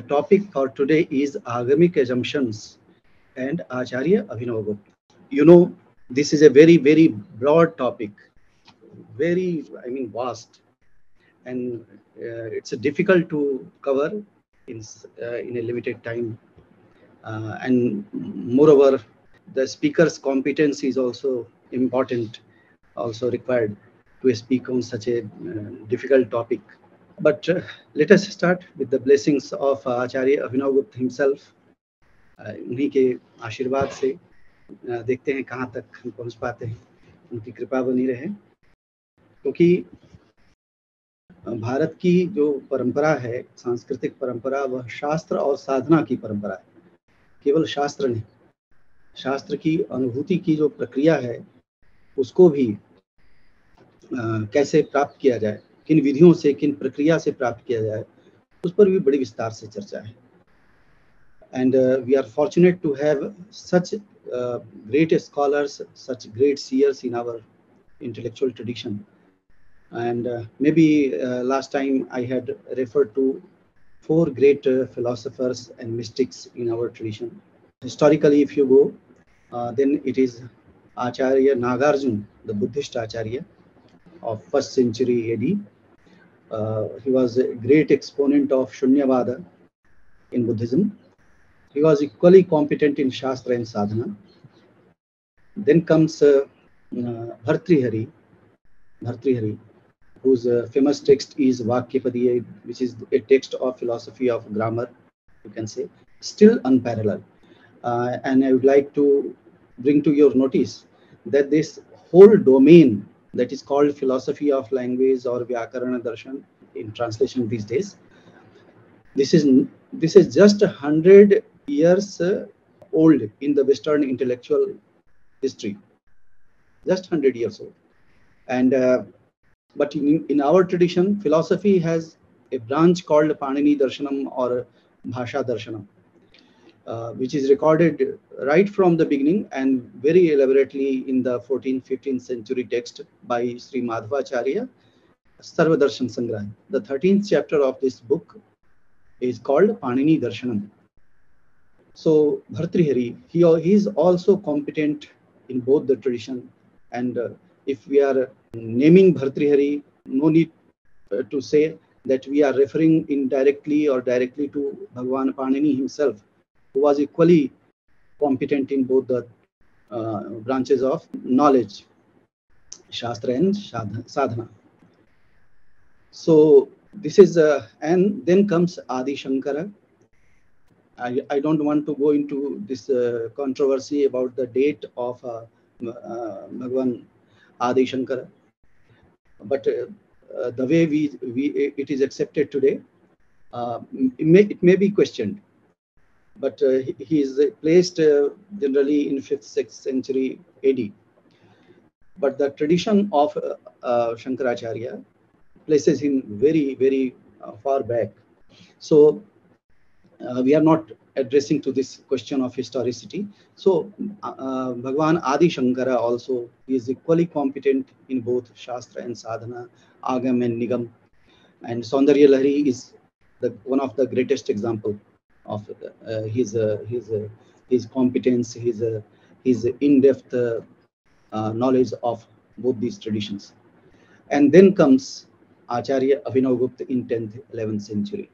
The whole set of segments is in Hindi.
topic for today is Agamic Assumptions and Acharya Abhinavagupta. You know, this is a very broad topic, very, vast, and it's difficult to cover in a limited time. And moreover, the speaker's competence is also important, also required to speak on such a difficult topic. But let us start with the blessings of Acharya Abhinavagupta himself. उन्हीं के आशीर्वाद से देखते हैं कहाँ तक हम पहुँच पाते हैं, उनकी कृपा बनी रहे। क्योंकि भारत की जो परंपरा है, सांस्कृतिक परंपरा, वह शास्त्र और साधना की परंपरा है, केवल शास्त्र नहीं। शास्त्र की अनुभूति की जो प्रक्रिया है उसको भी कैसे प्राप्त किया जाए, किन विधियों से, किन प्रक्रिया से प्राप्त किया जाए, उस पर भी बड़ी विस्तार से चर्चा है। And we are fortunate to have such great scholars, such great seers in our intellectual tradition. And maybe last time I had referred to 4 great philosophers and mystics in our tradition. Historically, if you go, then it is Acharya Nagarjuna, the Buddhist Acharya of 1st century AD. He was a great exponent of Shunyavada in Buddhism. He was equally competent in Shastra and Sadhana. Then comes Bhartrihari, whose famous text is Vakyapadiya, which is a text of philosophy of grammar, you can say, still unparalleled. And I would like to bring to your notice that this whole domain that is called philosophy of language or Vyakarana Darshan in translation these days, this is just 100 years old in the Western intellectual history, just 100 years old. And but in our tradition, philosophy has a branch called Panini Darshanam or Bhasha Darshanam, which is recorded right from the beginning and very elaborately in the 14th, 15th century text by Sri Madhvacharya, Sarva Darshan Sangraha. The 13th chapter of this book is called Panini Darshanam. So Bhartrihari, he is also competent in both the tradition. And if we are naming Bhartrihari, no need to say that we are referring indirectly or directly to Bhagwan Panini himself, who was equally competent in both the branches of knowledge, Shastra and Sadhana. So this is, and then comes Adi Shankara. I don't want to go into this controversy about the date of Bhagwan Adi Shankara, but the way it is accepted today, it may be questioned. But he is placed generally in 5th, 6th century AD. But the tradition of Shankaracharya places him very far back. So we are not addressing to this question of historicity. So Bhagwan Adi Shankara also is equally competent in both Shastra and Sadhana, Agam and Nigam. And Saundarya Lahari is one of the greatest example of his competence, his in-depth knowledge of both these traditions. And then comes Acharya Abhinavagupta in 10th, 11th century.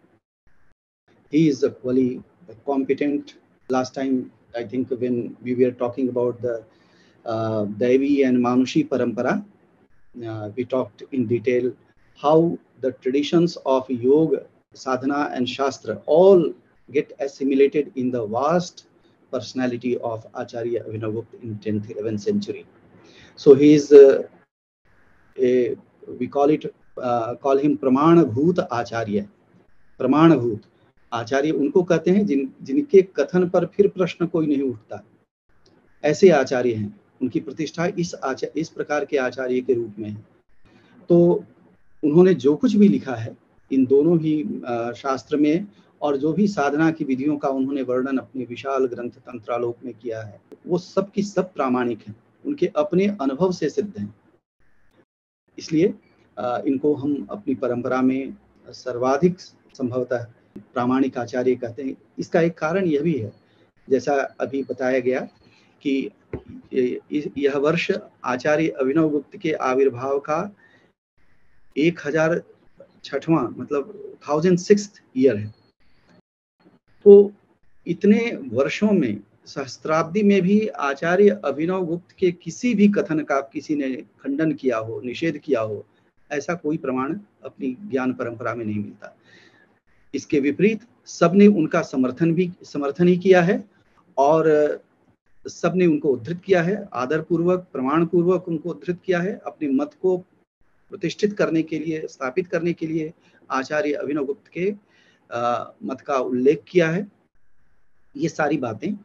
He is equally competent. Last time, I think when we were talking about the Daivi and Manushi Parampara, we talked in detail how the traditions of Yoga, Sadhana and Shastra all get assimilated in the vast personality of Acharya Abhinavagupta in 10th, 11th century. So he is we call him Pramana Bhoot Acharya. Pramana Bhoot आचार्य उनको कहते हैं जिनके कथन पर फिर प्रश्न कोई नहीं उठता, ऐसे आचार्य हैं। उनकी प्रतिष्ठा इस प्रकार के आचार्य के रूप में है। तो उन्होंने जो कुछ भी लिखा है इन दोनों ही शास्त्र में और जो भी साधना की विधियों का उन्होंने वर्णन अपने विशाल ग्रंथ तंत्रालोक में किया है, वो सब की सब प्रामाणिक हैं, उनके अपने अनुभव से सिद्ध हैं। इसलिए इनको हम अपनी परंपरा में सर्वाधिक संभवतः प्रामाणिक आचार्य कहते हैं। इसका एक कारण यह भी है, जैसा अभी बताया गया, कि यह वर्ष आचार्य अभिनव गुप्त के आविर्भाव का 1006वां मतलब 1006th ईयर है। तो इतने वर्षों में, सहस्त्राब्दी में भी आचार्य अभिनव गुप्त के किसी भी कथन का किसी ने खंडन किया हो, निषेध किया हो, ऐसा कोई प्रमाण अपनी ज्ञान परंपरा में नहीं मिलता। इसके विपरीत सबने उनका समर्थन ही किया है, और सबने उनको उद्धृत किया है, आदर पूर्वक, प्रमाण पूर्वक उनको उद्धृत किया है। अपने मत को प्रतिष्ठित करने के लिए, स्थापित करने के लिए आचार्य अभिनव गुप्त के मत का उल्लेख किया है। ये सारी बातें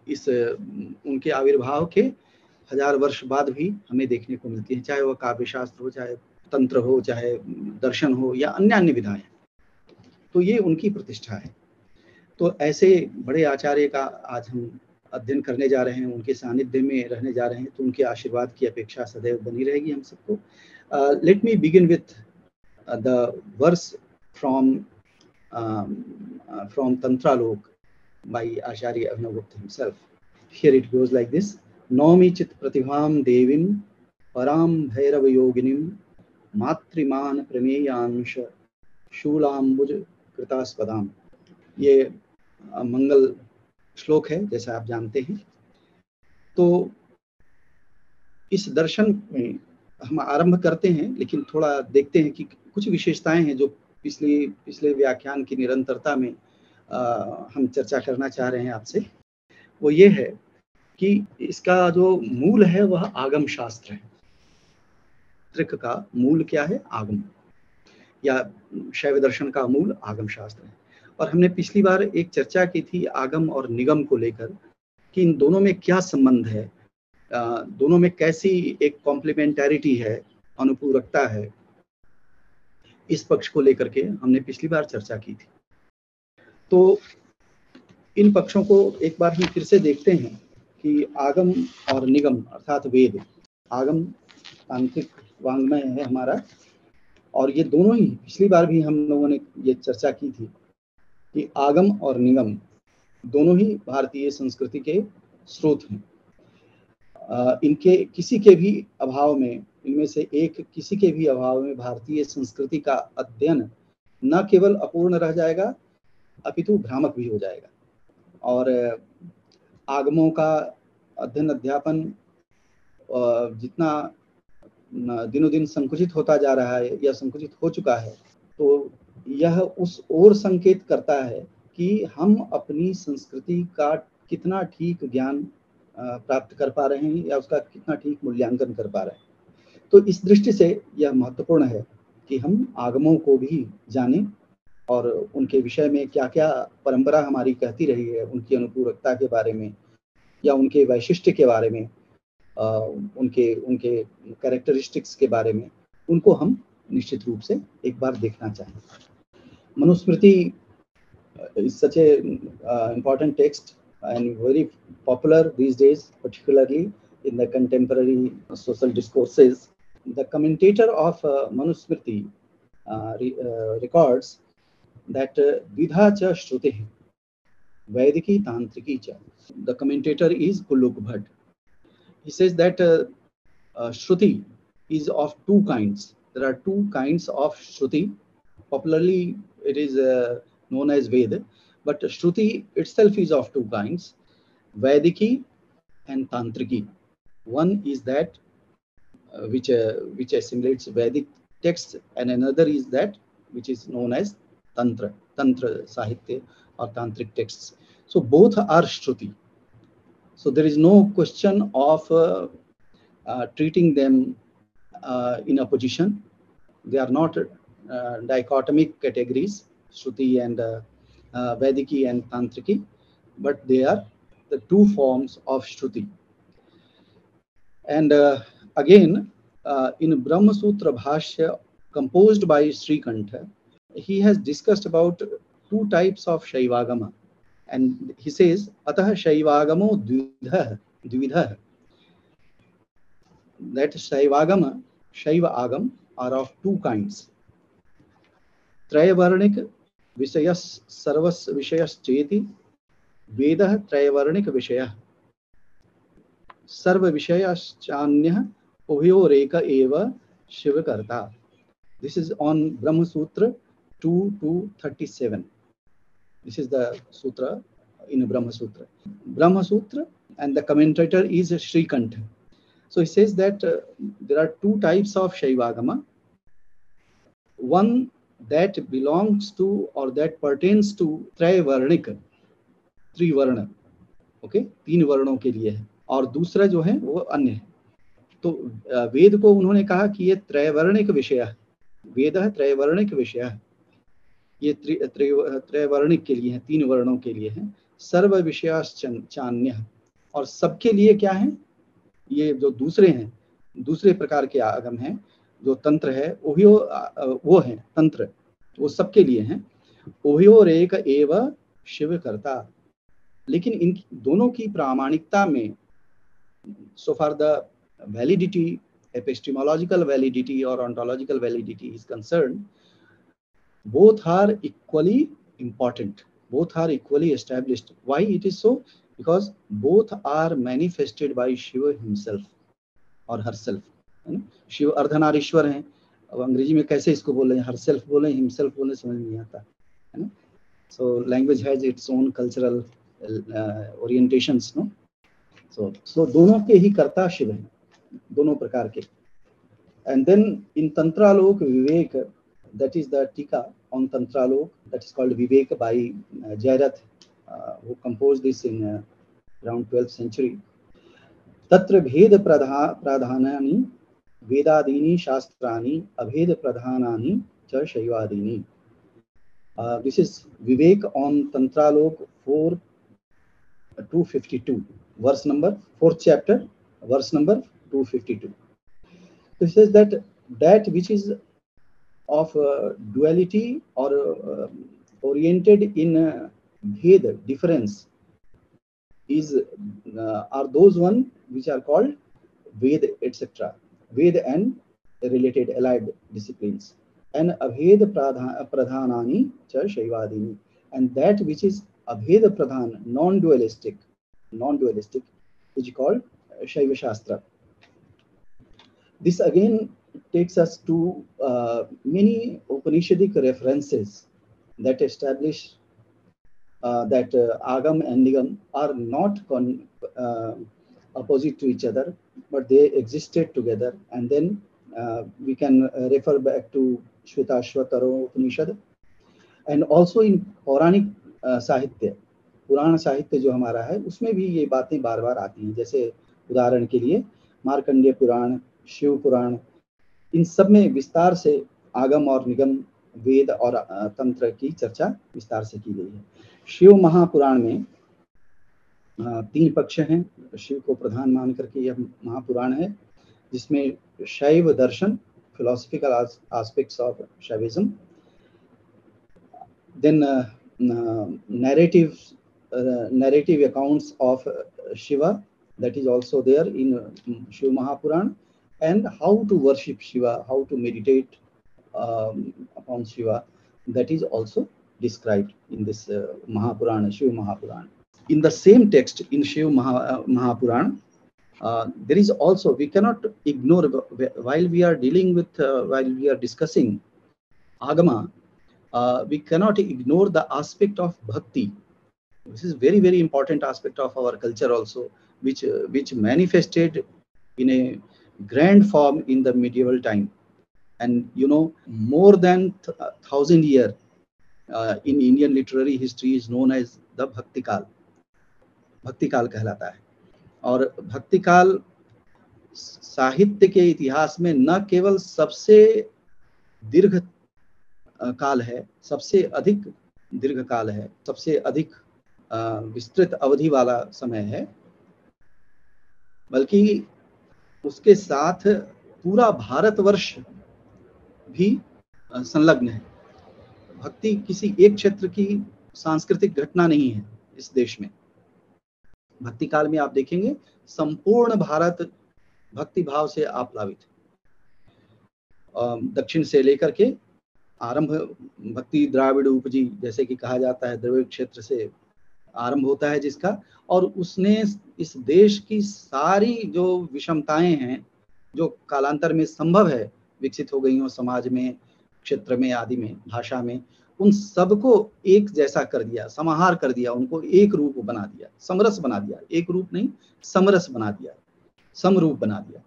इस उनके आविर्भाव के 1000 वर्ष बाद भी हमें देखने को मिलती है, चाहे वह काव्य शास्त्र हो, चाहे तंत्र हो, चाहे दर्शन हो, या अन्य विधाएं। तो ये उनकी प्रतिष्ठा है। तो ऐसे बड़े आचार्य का आज हम अध्ययन करने जा रहे हैं, उनके सानिध्य में रहने जा रहे हैं, तो उनके आशीर्वाद की अपेक्षा सदैव बनी रहेगी हम सबको। Let me begin with the verse from Tantralok by Acharya Abhinavagupta himself. Here it goes like this: Naumi chit pratibham devim param bhairava yoginim matriman prameyansha शूलाम्बुज कृतास्पदाम। ये मंगल श्लोक है, जैसा आप जानते हैं। तो इस दर्शन में हम आरंभ करते हैं, लेकिन थोड़ा देखते हैं कि कुछ विशेषताएं हैं जो पिछले व्याख्यान की निरंतरता में हम चर्चा करना चाह रहे हैं आपसे। वो ये है कि इसका जो मूल है वह आगम शास्त्र है। त्रिक का मूल क्या है? आगम, या शैव दर्शन का मूल आगम शास्त्र है। और हमने पिछली बार एक चर्चा की थी आगम और निगम को लेकर, कि इन दोनों में क्या संबंध है, दोनों में कैसी एक कॉम्प्लीमेंटैरिटी है, अनुपूरकता है। इस पक्ष को लेकर के हमने पिछली बार चर्चा की थी। तो इन पक्षों को एक बार हम फिर से देखते हैं कि आगम और निगम अर्थात वेद, आगम तांत्रिक वांग्मय है हमारा, और ये दोनों ही पिछली बार भी हम लोगों ने ये चर्चा की थी कि आगम और निगम दोनों ही भारतीय संस्कृति के स्रोत हैं। इनके किसी के भी अभाव में, इनमें से एक किसी के भी अभाव में भारतीय संस्कृति का अध्ययन न केवल अपूर्ण रह जाएगा, अपितु भ्रामक भी हो जाएगा। और आगमों का अध्ययन अध्यापन जितना दिनों दिन संकुचित होता जा रहा है या संकुचित हो चुका है, तो यह उस ओर संकेत करता है कि हम अपनी संस्कृति का कितना ठीक ज्ञान प्राप्त कर पा रहे हैं, या उसका कितना ठीक मूल्यांकन कर पा रहे हैं। तो इस दृष्टि से यह महत्वपूर्ण है कि हम आगमों को भी जानें, और उनके विषय में क्या क्या परंपरा हमारी कहती रही है, उनकी अनुपूरकता के बारे में, या उनके वैशिष्ट्य के बारे में, उनके कैरेक्टरिस्टिक्स के बारे में, उनको हम निश्चित रूप से एक बार देखना चाहेंगे। Manusmriti is such a important text and very popular these days, particularly in the contemporary social discourses. The commentator of Manusmriti records that Vidha cha Shruti Vaidiki Tantriki cha. The commentator is Kulluk Bhatt. He says that Shruti is of two kinds. There are two kinds of Shruti. Popularly, it is known as Veda, but Shruti itself is of two kinds, Vaidiki and Tantriki. One is that which assimilates Vedic texts, and another is that which is known as Tantra Sahitya or Tantric texts. So both are Shruti. So there is no question of treating them in opposition. They are not dichotomic categories, Shruti and Vediki and Tantriki, but they are the two forms of Shruti. And again, in Brahma Sutra Bhashya, composed by Srikantha, he has discussed about two types of Shaivagama. And he says, Ataha Shaivagamo Dvidha. That Shaivagama, Shaiva Agam, are of two kinds. Trayavarnik विषयः सर्वस्य विषयश्चेति वेदः त्रैवर्णिक विषयः सर्व विषयश्चान्यः उभयोरेक एव शिवकर्ता. This is on Brahma Sutra 2-37. This is the sutra in Brahma Sutra. Brahma Sutra, and the commentator is Shrikant. So he says that there are two types of Shaivagama. One that belongs to or that pertains to Traivarnik, त्रिवर्ण, ओके, तीन वर्णों के लिए है, और दूसरा जो है वो अन्य है. तो वेद को उन्होंने कहा कि ये त्रैवर्णिक विषय है, वेद है त्रैवर्णिक विषय है, ये त्रैवर्णिक के लिए है, तीन वर्णों के लिए है. सर्व विषयाश्चान्य, और सबके लिए क्या है, ये जो दूसरे हैं, दूसरे प्रकार के आगम हैं, जो तंत्र है वो है तंत्र, वो सबके लिए हैं. उभयोरेक एव शिव करता. लेकिन इन दोनों की प्रामाणिकता में, so far the validity, epistemological validity or ontological validity is concerned, both are equally important, both are equally established. Why it is so? Because both are manifested by Shiva himself or herself. Shiv Ardhanarishvara हैं. अब अंग्रेजी में कैसे इसको बोले, herself बोले, himself बोले, समझ नहीं आता है ना. So language has its own cultural orientations, no? So दोनों के ही कर्ता शिव हैं, दोनों प्रकार के. And then in Tantralok Vivek, that is the tika on Tantralok, that is called Vivek by Jairath, who composed this in around 12th century. Tatra bhed pradhanani vedadini shastrani abhed pradhanani cha shaivadini. This is Vivek on Tantralok 4:252, verse number 4th chapter, verse number 252. It says that which is of duality or oriented in bhed, difference, is are those one which are called Ved, etc. Ved and related allied disciplines. And abhed pradhanani cha shaivadini, and that which is abhed pradhan, non-dualistic, is called Shaiva Shastra. This again takes us to many Upanishadic references that establish that Agam and Nigam are not opposite to each other, but they existed together. And then we can refer back to Shvetashvatara Upanishad, and also in पौराणिक साहित्य, पुराण साहित्य जो हमारा है, उसमें भी ये बातें बार बार आती हैं. जैसे उदाहरण के लिए मार्कंडेय पुराण, शिव पुराण, इन सब में विस्तार से आगम और निगम, वेद और तंत्र की चर्चा विस्तार से की गई है. शिव महापुराण में 3 पक्ष हैं. शिव को प्रधान मान करके यह महापुराण है, जिसमें शैव दर्शन, philosophical aspects of Shaivism, then narrative accounts of Shiva, that is also there in Shiva Mahapuran, and how to worship Shiva, how to meditate upon Shiva, that is also described in this Mahapuran, Shiva Mahapuran. In the same text in Shiva Mahapuran, there is also, we cannot ignore, while we are dealing with, while we are discussing Agama, we cannot ignore the aspect of bhakti. This is very, very important aspect of our culture also, which manifested in a grand form in the medieval time. And you know, more than 1,000 years in Indian literary history is known as the Bhakti Kal. भक्ति काल कहलाता है. और भक्ति काल साहित्य के इतिहास में न केवल सबसे दीर्घ काल है, सबसे अधिक दीर्घ काल है, सबसे अधिक विस्तृत अवधि वाला समय है, बल्कि उसके साथ पूरा भारतवर्ष भी संलग्न है. भक्ति किसी एक क्षेत्र की सांस्कृतिक घटना नहीं है इस देश में. भक्ति काल में आप देखेंगे संपूर्ण भारत भक्ति भाव से आप्लावित, दक्षिण से लेकर के आरंभ भक्ति द्राविड़ उपजी, जैसे कि कहा जाता है, द्रविड़ क्षेत्र से आरंभ होता है जिसका, और उसने इस देश की सारी जो विषमताएं हैं जो कालांतर में संभव है विकसित हो गई हो समाज में, क्षेत्र में आदि में, भाषा में, उन सबको एक जैसा कर दिया, समाहार कर दिया, उनको एक रूप बना दिया, समरस बना दिया, एक रूप नहीं समरस बना दिया, समरूप बना दिया।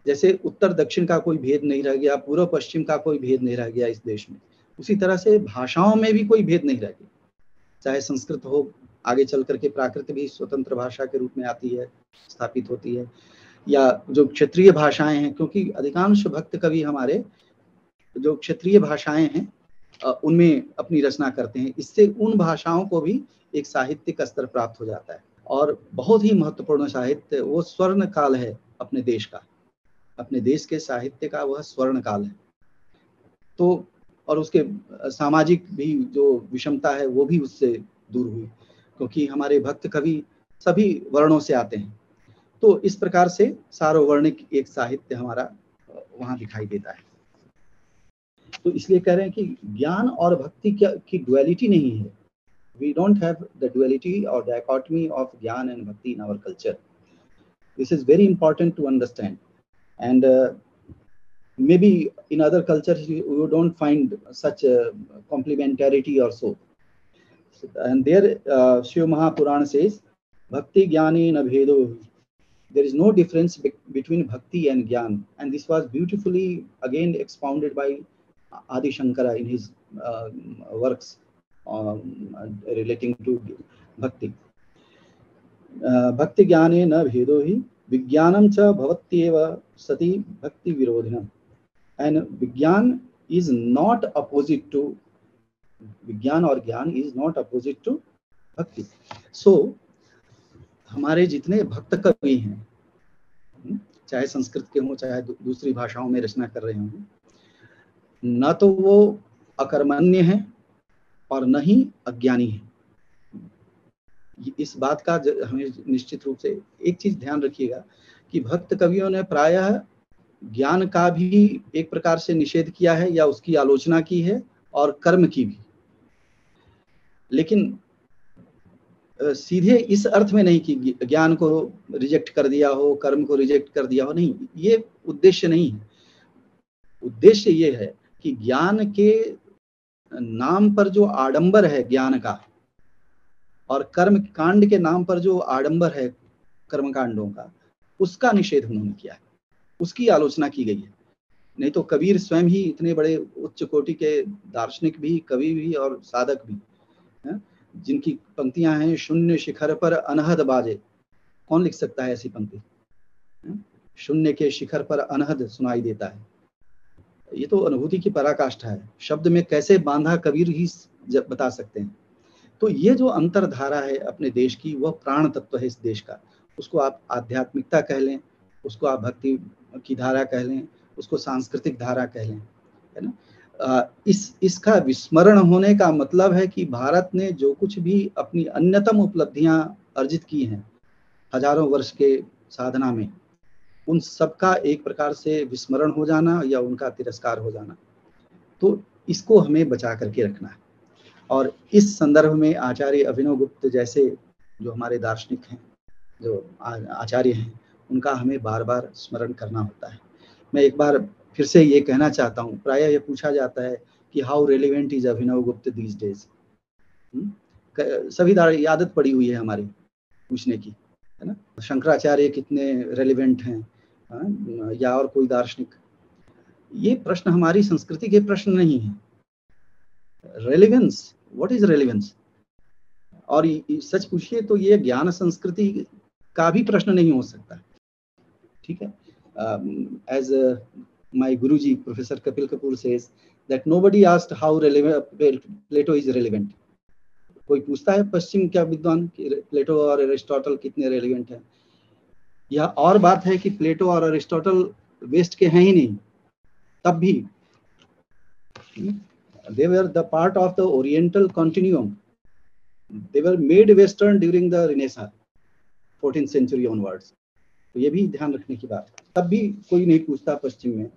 जैसे उत्तर दक्षिण का कोई भेद नहीं रह गया, पूर्व पश्चिम का कोई भेद नहीं रह गया इस देश में, उसी तरह से भाषाओं में भी कोई भेद नहीं रह गया। चाहे संस्कृत हो, आगे चल करके प्राकृत भी स्वतंत्र भाषा के रूप में आती है, स्थापित होती है, या जो क्षेत्रीय भाषाएं हैं, क्योंकि अधिकांश भक्त कवि हमारे जो क्षेत्रीय भाषाएं हैं उनमें अपनी रचना करते हैं। इससे उन भाषाओं को भी एक साहित्यिक स्तर प्राप्त हो जाता है। और बहुत ही महत्वपूर्ण साहित्य वो स्वर्ण काल है अपने देश का, अपने देश के साहित्य का वह स्वर्ण काल है। तो और उसके सामाजिक भी जो विषमता है वो भी उससे दूर हुई, क्योंकि हमारे भक्त कवि सभी वर्णों से आते हैं। तो इस प्रकार से सार्ववर्णिक एक साहित्य हमारा वहाँ दिखाई देता है। तो इसलिए कह रहे हैं कि ज्ञान और भक्ति की डुअलिटी नहीं है। We don't have the duality or dichotomy of Gyan and Bhakti in our culture. This is very important to understand. And maybe in other cultures you don't find such complementarity or so. And there Shiva Mahapurana says, Bhakti Jnani na bhedo. There is no difference between Bhakti and Gyan. And this was beautifully again expounded by Adi Shankara in his works relating to Bhakti. Bhakti Jnane na bhedo hi Vijnanam cha bhavatyeva sati bhakti virodhinam. And Vijnan is not opposite to Vijnan, or Gyan is not opposite to Bhakti. So हमारे जितने भक्त कवि हैं, चाहे संस्कृत के हों चाहे दूसरी भाषाओं में रचना कर रहे हों, न तो वो अकर्मण्य हैं और न ही अज्ञानी हैं। इस बात का हमें निश्चित रूप से एक चीज ध्यान रखिएगा कि भक्त कवियों ने प्रायः ज्ञान का भी एक प्रकार से निषेध किया है या उसकी आलोचना की है, और कर्म की भी, लेकिन सीधे इस अर्थ में नहीं कि ज्ञान को रिजेक्ट कर दिया हो, कर्म को रिजेक्ट कर दिया हो, नहीं, ये उद्देश्य नहीं है। उद्देश्य ये है कि ज्ञान के नाम पर जो आडंबर है ज्ञान का, और कर्म कांड के नाम पर जो आडंबर है कर्म कांडों का, उसका निषेध उन्होंने किया है, उसकी आलोचना की गई है। नहीं तो कबीर स्वयं ही इतने बड़े उच्च कोटि के दार्शनिक भी, कवि भी और साधक भी हैं, जिनकी पंक्तियां हैं, शून्य शिखर पर अनहद बाजे। कौन लिख सकता है ऐसी पंक्ति? शून्य के शिखर पर अनहद सुनाई देता है। ये तो अनुभूति की पराकाष्ठा है, शब्द में कैसे बांधा कबीर ही बता सकते हैं। तो ये जो अंतरधारा है अपने देश की, वह प्राण तत्व है इस देश का। उसको आप आध्यात्मिकता कह लें, उसको आप भक्ति की धारा कह लें, उसको सांस्कृतिक धारा कह लें, है ना। इसका विस्मरण होने का मतलब है कि भारत ने जो कुछ भी अपनी अन्यतम उपलब्धियां अर्जित की हैं हजारों वर्ष के साधना में, उन सबका एक प्रकार से विस्मरण हो जाना या उनका तिरस्कार हो जाना, तो इसको हमें बचा करके रखना है। और इस संदर्भ में आचार्य अभिनव गुप्त जैसे जो हमारे दार्शनिक हैं, जो आचार्य हैं, उनका हमें बार बार स्मरण करना होता है। मैं एक बार फिर से ये कहना चाहता हूँ, प्रायः ये पूछा जाता है कि हाउ रेलिवेंट इज अभिनव गुप्त दीज डेज। सभी आदत पड़ी हुई है हमारी पूछने की, है ना, शंकराचार्य कितने रेलिवेंट हैं, या और कोई दार्शनिक। ये प्रश्न हमारी संस्कृति के प्रश्न नहीं है। Relevance, what is relevance? और सच पूछिए तो ये ज्ञान संस्कृति का भी प्रश्न नहीं हो सकता, ठीक है। As my Guruji, Professor Kapil Kapoor says that nobody asked how Plato is relevant. कोई पूछता है पश्चिम क्या विद्वान कि प्लेटो और एरिस्टोटल कितने रेलिवेंट हैं? यह और बात है कि प्लेटो और एरिस्टोटल वेस्ट के हैं ही नहीं, तब भी they were the part of the Oriental continuum. They were made Western during the Renaissance, 14th century onwards. तो ये भी ध्यान रखने की बात है। तब भी कोई नहीं पूछता पश्चिम में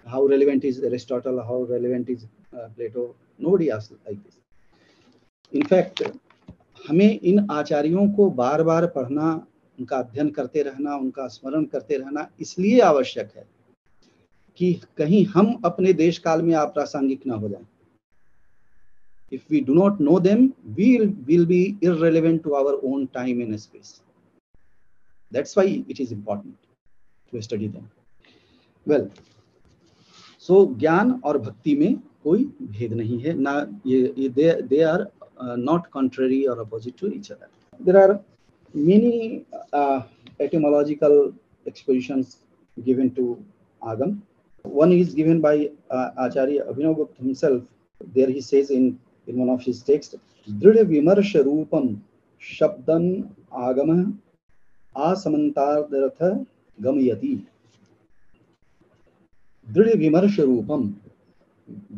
how relevant is Aristotle, how relevant is Plato. Nobody asks like this. In fact, हमें इन आचार्यों को बार बार पढ़ना, उनका अध्ययन करते रहना, उनका स्मरण करते रहना इसलिए आवश्यक है कि कहीं हम अपने देश काल में अप्रासंगिक ना हो जाएं. If we do not know them, we will be irrelevant to our own time and space. That's why it is important to study them. Well, so ज्ञान और भक्ति में कोई भेद नहीं है ना, ये they are not contrary or opposite to each other. There are many etymological expositions given to Agam. One is given by Acharya Abhinavgupta himself. There he says in one of his texts, Dridha Vimarsha Rupam Shabdan Agama Asamantartha Gamayati. दृढ़ विमर्श रूपम,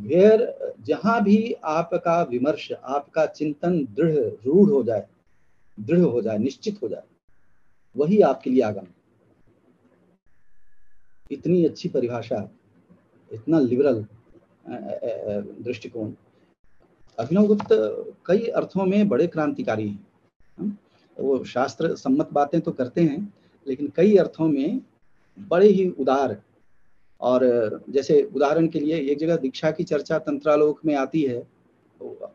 वेयर जहां भी आपका विमर्श, आपका चिंतन रूढ़ हो जाए, निश्चित हो जाए, वही आपके लिए आगम. इतनी अच्छी परिभाषा, इतना लिबरल दृष्टिकोण. अभिनवगुप्त कई अर्थों में बड़े क्रांतिकारी हैं. वो शास्त्र सम्मत बातें तो करते हैं, लेकिन कई अर्थों में बड़े ही उदार. और जैसे उदाहरण के लिए एक जगह दीक्षा की चर्चा तंत्रालोक में आती है,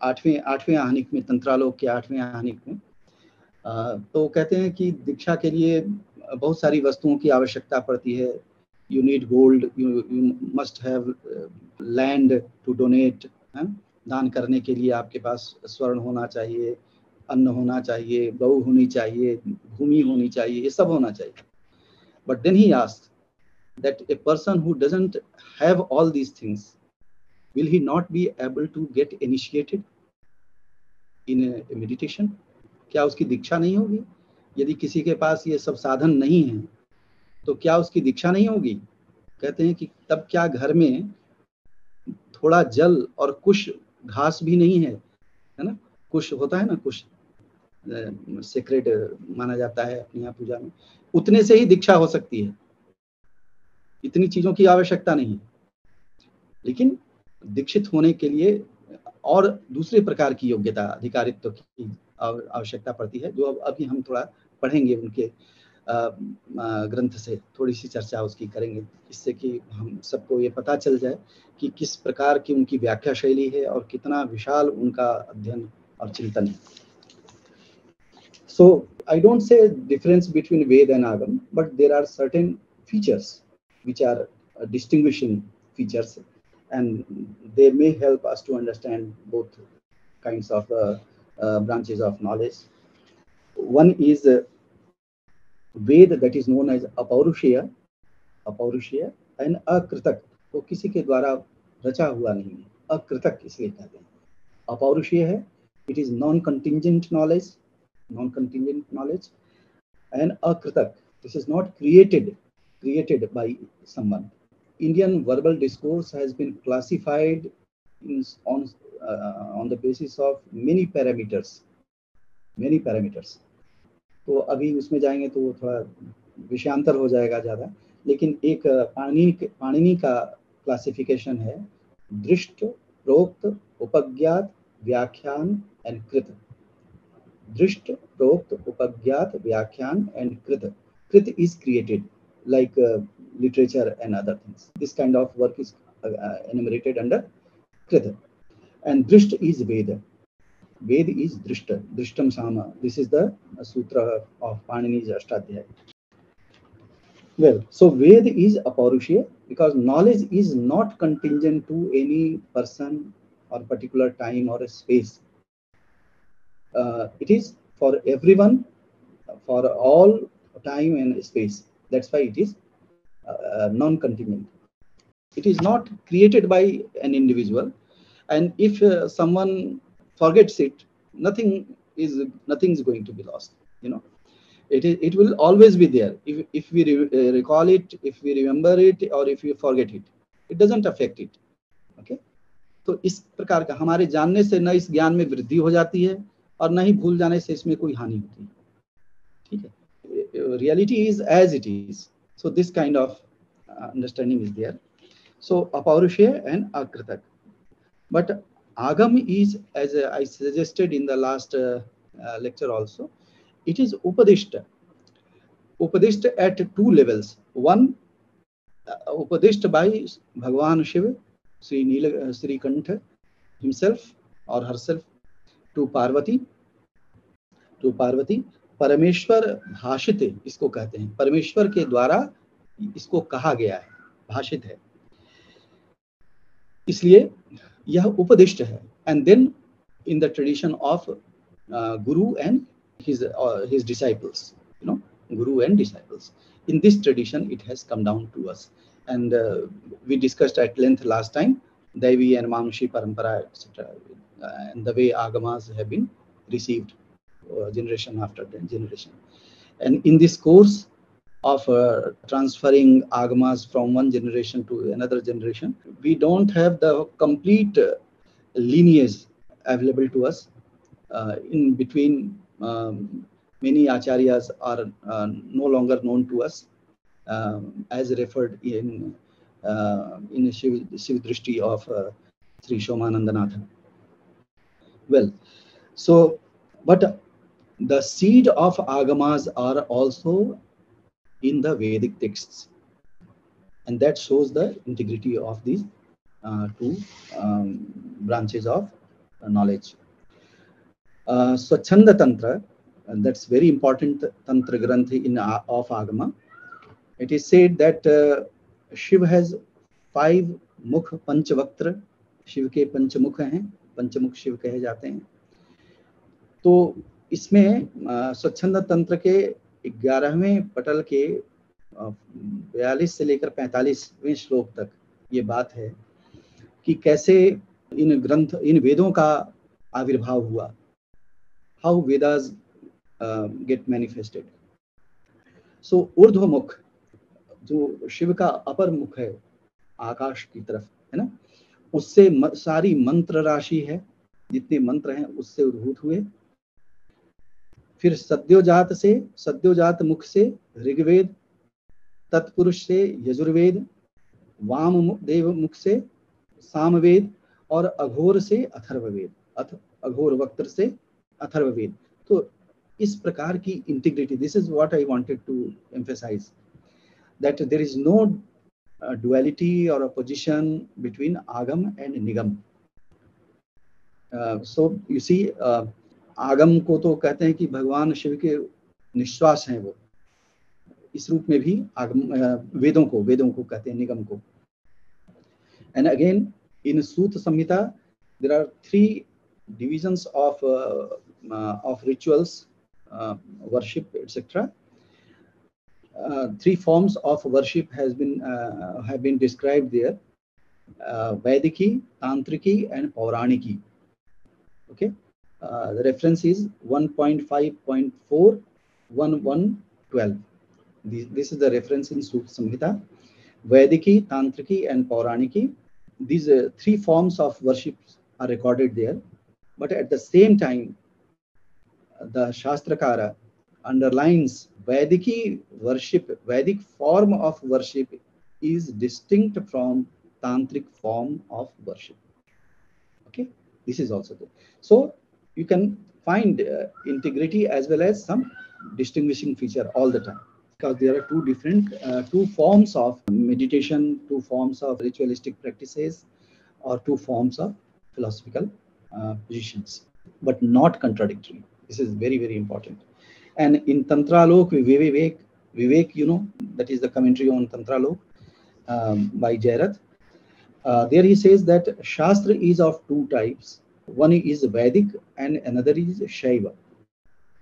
आठवें आहनिक में, तंत्रालोक के 8वें आहनिक में. तो कहते हैं कि दीक्षा के लिए बहुत सारी वस्तुओं की आवश्यकता पड़ती है. You need gold, you must have land to donate. दान करने के लिए आपके पास स्वर्ण होना चाहिए, अन्न होना चाहिए, गौ होनी चाहिए, भूमि होनी चाहिए, ये सब होना चाहिए. But then he asked that a person who doesn't have all these things, will he not be able to get initiated in a meditation? क्या उसकी दीक्षा नहीं होगी? यदि किसी के पास ये सब साधन नहीं है तो क्या उसकी दीक्षा नहीं होगी? कहते हैं कि तब क्या घर में थोड़ा जल और कुछ घास भी नहीं है, है ना? कुछ होता है ना, कुछ सेक्रेट माना जाता है अपनी यहाँ पूजा में, उतने से ही दीक्षा हो सकती है. इतनी चीजों की आवश्यकता नहीं. लेकिन दीक्षित होने के लिए और दूसरे प्रकार की योग्यता, अधिकारित्व की आवश्यकता पड़ती है, जो अभी हम थोड़ा पढ़ेंगे. उनके ग्रंथ से थोड़ी सी चर्चा उसकी करेंगे, इससे कि हम सबको ये पता चल जाए कि किस प्रकार की उनकी व्याख्या शैली है और कितना विशाल उनका अध्ययन और चिंतन है. So I don't say difference between Veda and Agam, but there are certain features which are distinguishing features, and they may help us to understand both kinds of branches of knowledge. One is Veda, that is known as Apaurushaya, and Akritak, वो किसी के द्वारा रचा हुआ नहीं है. अकृतक इसलिए कहते हैं. अपौरुषीय है, it is non-contingent knowledge, and akritak, this is not created by someone. Indian verbal discourse has been classified on the basis of many parameters. तो अभी उसमें जाएंगे तो थोड़ा विषयांतर हो जाएगा ज़्यादा, लेकिन एक पाणिनि का क्लासिफिकेशन है: दृष्ट, प्रोक्त, उपज्ञात, व्याख्यान एंड कृत. दृष्ट, प्रोक्त, उपज्ञात, व्याख्यान एंड कृत. कृत is created, like literature and other things. This kind of work is enumerated under Krita. And Drisht is Veda. Veda is Drishta, Drishtam Sama. This is the sutra of Panini's Ashtadhyaya. Well, so Veda is Apaurushya because knowledge is not contingent to any person or particular time or a space. It is for everyone, for all time and space. That's why it is non-contingent. It is not created by an individual, and if someone forgets it, nothing is going to be lost. It will always be there. If we recall it, if we remember it, or if we forget it, it doesn't affect it. Okay. तो इस प्रकार का हमारे जानने से न इस ज्ञान में वृद्धि हो जाती है और न ही भूल जाने से इसमें कोई हानि होती है. ठीक है. Reality is as it is. So this kind of understanding is there. So Apaurushaya and Akritak. But Agam is, as I suggested in the last lecture also, it is Upadishta. Upadishta at two levels. One, Upadishta by Bhagavan Shiva, Sri Kantha himself or herself to Parvati, परमेश्वर भाषित इसको कहते हैं, परमेश्वर के द्वारा इसको कहा गया है, भाषित है, इसलिए यह उपदिष्ट है. And then in the tradition of guru and his disciples, guru and disciples, in this tradition it has come down to us. And we discussed at length last time Daivi and Manushi parampara, etc., and the way agamas have been received generation after generation. And in this course of transferring agamas from one generation to another generation, we don't have the complete lineage available to us. In between, many acharyas are no longer known to us, as referred in Shiv-drishti of Sri Shomanandanatha. Well, so, but the seed of agamas are also in the Vedic texts, and that shows the integrity of these two branches of knowledge. Swachhanda Tantra, and that's very important Tantra Granthi of Agama. It is said that Shiva has 5 mukh Panchavaktra. Shiv के पंचमुख हैं, पंचमुख शिव कहे जाते हैं. तो इसमें स्वच्छंद तंत्र के 11वें पटल के 42 से लेकर 45वें श्लोक तक ये बात है कि कैसे इन वेदों का आविर्भाव हुआ, हाउ वेदास गेट मैनिफेस्टेड. सो ऊर्ध्वमुख जो शिव का अपर मुख है आकाश की तरफ, है ना, उससे सारी मंत्र राशि है, जितने मंत्र हैं उससे उद्भूत हुए. फिर सद्योजात मुख से ऋग्वेद, तत्पुरुष से यजुर्वेद, वाम देव मुख से सामवेद और अघोर से अथर्ववेद, अघोर वक्त्र से अथर्ववेद. तो इस प्रकार की integrity, this is what I wanted to emphasise, that there is no duality or opposition between Agam and Nigam. So you see, आगम को तो कहते हैं कि भगवान शिव के निश्वास हैं वो, इस रूप में भी आगम वेदों को कहते हैं निगम को. And again in Sut Samhita there are 3 divisions of rituals, worship, etc. 3 forms of worship have been described there: Vaidiki, Tantriki, and Pauraniki. Okay, the reference is 1.5.4, 1.1.12. This is the reference in Sut Samhita. Vaidiki, Tantriki, and Pauraniki. These 3 forms of worship are recorded there, but at the same time, the Shastrakara underlines Vediki worship, Vedic form of worship is distinct from Tantric form of worship. Okay, this is also there. So you can find integrity as well as some distinguishing feature all the time, because there are 2 different 2 forms of meditation, 2 forms of ritualistic practices, or 2 forms of philosophical positions, but not contradictory. This is very, very important. And in Tantralok, Vivek, you know, that is the commentary on Tantralok by Jairath. There he says that Shastra is of 2 types. One is Vedic and another is Shaiva.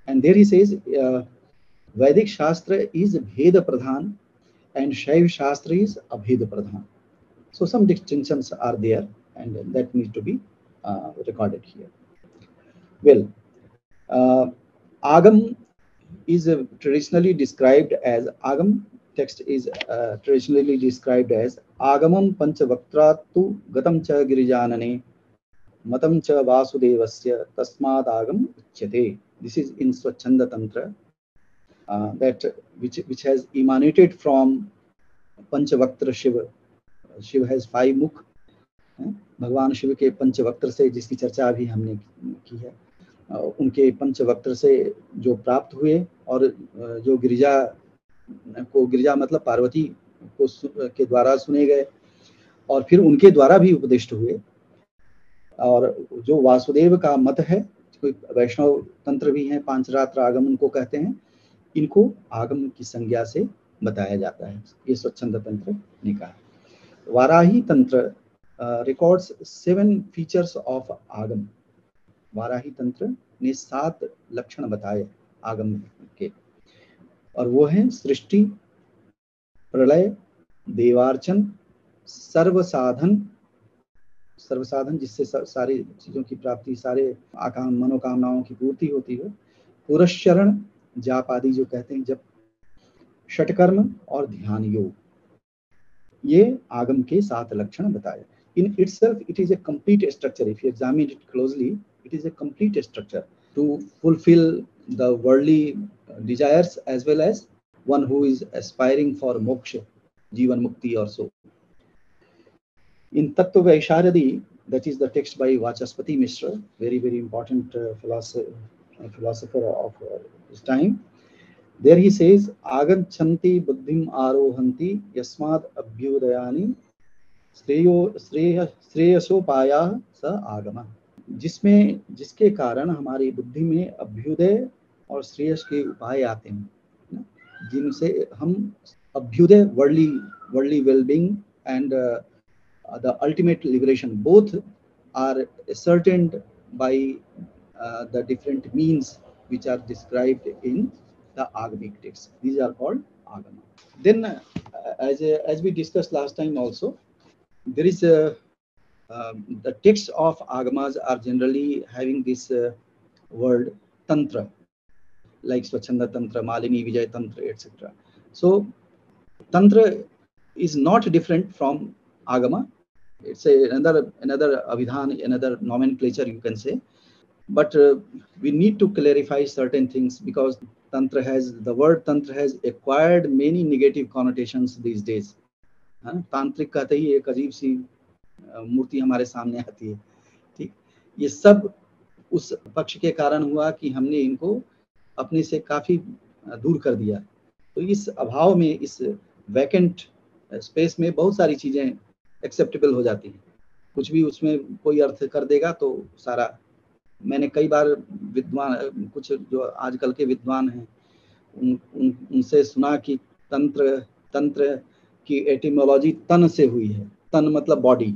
And there he says Vedic Shastra is Bheda Pradhan and Shaiva Shastra is Abheda Pradhan. So some distinctions are there, and that needs to be recorded here. Well, Agam is traditionally described as Agam. Text is traditionally described as Agamam Panchavaktratu Gatam Cha Girijanane Matam Cha Vasudevasya Tasmad Agam Uchyate. This is in Swachhanda Tantra, that which has emanated from Panchavaktra Shiva, Shiva has 5 mukh, भगवान शिव के पंचवक्त्र से जिसकी चर्चा अभी हमने की है, उनके पंचवक्त्र से जो प्राप्त हुए और जो गिरिजा मतलब पार्वती को के द्वारा सुने गए और फिर उनके द्वारा भी उपदिष्ट हुए। और जो वासुदेव का मत है, कोई वैष्णव तंत्र भी हैं, पांचरात्र आगम उनको कहते हैं, इनको आगम की संज्ञा से बताया जाता है, ये स्वच्छंद तंत्र ने कहा। वाराही तंत्र रिकॉर्ड्स 7 फीचर्स ऑफ आगम। वाराही तंत्र ने 7 लक्षण बताए आगम के, और वो हैं सृष्टि, प्रलय, देवार्चन, सर्वसाधन जिससे सारी चीजों की प्राप्ति, सारे मनोकामनाओं की पूर्ति होती है, पुरस्चरण, जाप आदि जो कहते हैं जब, षटकर्म और ध्यान योग, ये आगम के 7 लक्षण बताए। In itself, it is a complete structure. If you examine it closely, it is a complete structure to fulfill the worldly desires as well as one who is aspiring for moksha, Jivan Mukti or so. In Tattva Vaisharadi, that is the text by Vachaspati Mishra, very important philosopher of his time. There he says, Aganchanti buddhim arohanti yasmad abhyudayani श्रेयसोपाया स आगम, जिसके कारण हमारी बुद्धि में अभ्युदय और श्रेयस के उपाय आते हैं, जिनसे हम abhyudaya, worldly wellbeing and the ultimate liberation, both are ascertained by the different means which are described in the agamic texts. These are called agama. Then as we discussed last time also, there is the texts of agamas are generally having this word tantra, like Swachhanda Tantra, Malini Vijay Tantra, etc. So tantra is not different from agama. It's another abhidhan, another nomenclature you can say. But we need to clarify certain things, because the word tantra has acquired many negative connotations these days. तांत्रिक कहते ही एक अजीब सी मूर्ति हमारे सामने आती है, ठीक। ये सब उस पक्ष के कारण हुआ कि हमने इनको अपने से काफी दूर कर दिया। तो इस अभाव में, इस वैकेंट स्पेस में बहुत सारी चीजें एक्सेप्टेबल हो जाती हैं। कुछ भी उसमें कोई अर्थ कर देगा तो सारा, मैंने कई बार विद्वान, कुछ जो आजकल के विद्वान हैं, उनसे सुना कि तंत्र की एटिमोलॉजी तन से हुई है। तन मतलब बॉडी,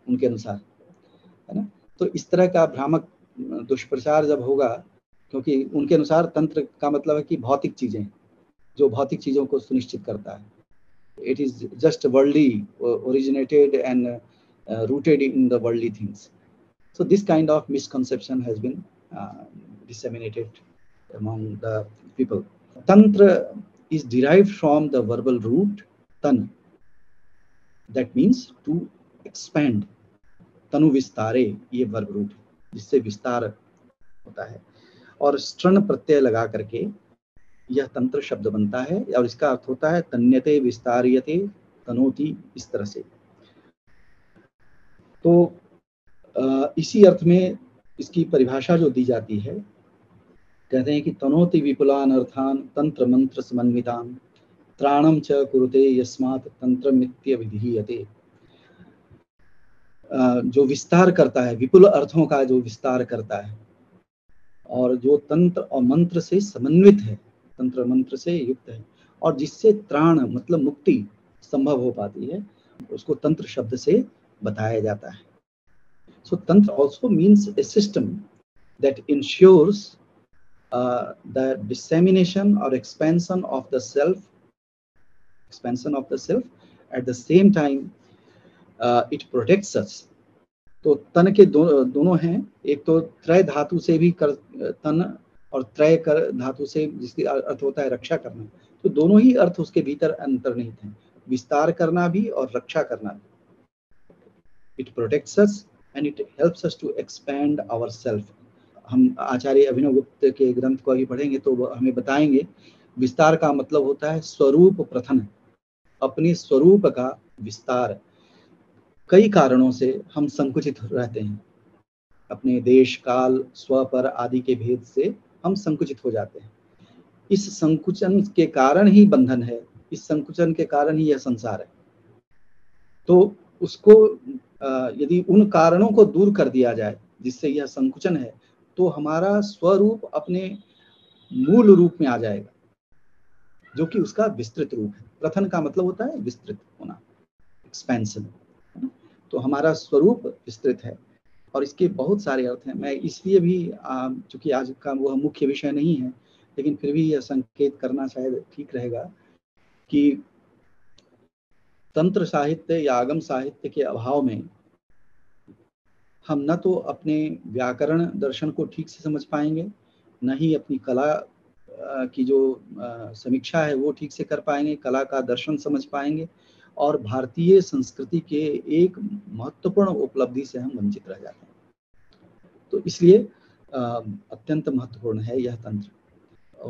उनके अनुसार, है ना। तो इस तरह का भ्रामक दुष्प्रचार जब होगा, क्योंकि उनके अनुसार तंत्र का मतलब है कि भौतिक चीजें, जो भौतिक चीजों को सुनिश्चित करता है। It is just worldly originated and rooted in the worldly things. So this kind of misconception has been disseminated among the people. Tantra is derived from the verbal root tan, that means to expand. तनु विस्तारे, ये वर्ब रूट है जिससे विस्तार होता है, और stran प्रत्यय लगा करके यह तंत्र शब्द बनता है, और इसका अर्थ होता है तन्यते विस्तार्यते तनोति, इस तरह से। तो इसी अर्थ में इसकी परिभाषा जो दी जाती है, कहते हैं कि तनोति विपुलान अर्थान तंत्र मंत्र समन्वितान त्राणम च कुरुते यस्मात् तंत्रमित्य विधीयते। जो विस्तार करता है, विपुल अर्थों का जो विस्तार करता है, और जो तंत्र और मंत्र से समन्वित है, तंत्र मंत्र से युक्त है, और जिससे त्राण मतलब मुक्ति संभव हो पाती है, उसको तंत्र शब्द से बताया जाता है। So tantra also means a system that ensures the dissemination or expansion of the self. At the same time, it protects us. तो तन के दोनों हैं, एक तो त्रय धातु से भी कर तन, और त्रय कर धातु से जिसकी अर्थ होता है रक्षा करना। तो दोनों ही अर्थ उसके भीतर अंतर्निहित हैं, विस्तार करना भी और रक्षा करना भी। It protects us and it helps us to expand ourselves. हम आचार्य अभिनव गुप्त के ग्रंथ को अभी पढ़ेंगे तो हमें बताएंगे, विस्तार का मतलब होता है स्वरूप प्रथन, अपने स्वरूप का विस्तार। कई कारणों से हम संकुचित रहते हैं, अपने देश काल स्व पर आदि के भेद से हम संकुचित हो जाते हैं। इस संकुचन के कारण ही बंधन है, इस संकुचन के कारण ही यह संसार है। तो उसको यदि उन कारणों को दूर कर दिया जाए जिससे यह संकुचन है, तो हमारा स्वरूप अपने मूल रूप में आ जाएगा, जो कि उसका विस्तृत रूप है। प्रथन का मतलब होता है विस्तृत होना, एक्सपेंशन। तो हमारा स्वरूप विस्तृत है और इसके बहुत सारे अर्थ हैं। मैं इसलिए भी चूंकि आज का वह मुख्य विषय नहीं है, लेकिन फिर भी यह संकेत करना शायद ठीक रहेगा कि तंत्र साहित्य या आगम साहित्य के अभाव में हम न तो अपने व्याकरण दर्शन को ठीक से समझ पाएंगे, न ही अपनी कला की जो समीक्षा है वो ठीक से कर पाएंगे, कला का दर्शन समझ पाएंगे, और भारतीय संस्कृति के एक महत्वपूर्ण उपलब्धि से हम वंचित रह जाते हैं। तो इसलिए अत्यंत महत्वपूर्ण है यह तंत्र।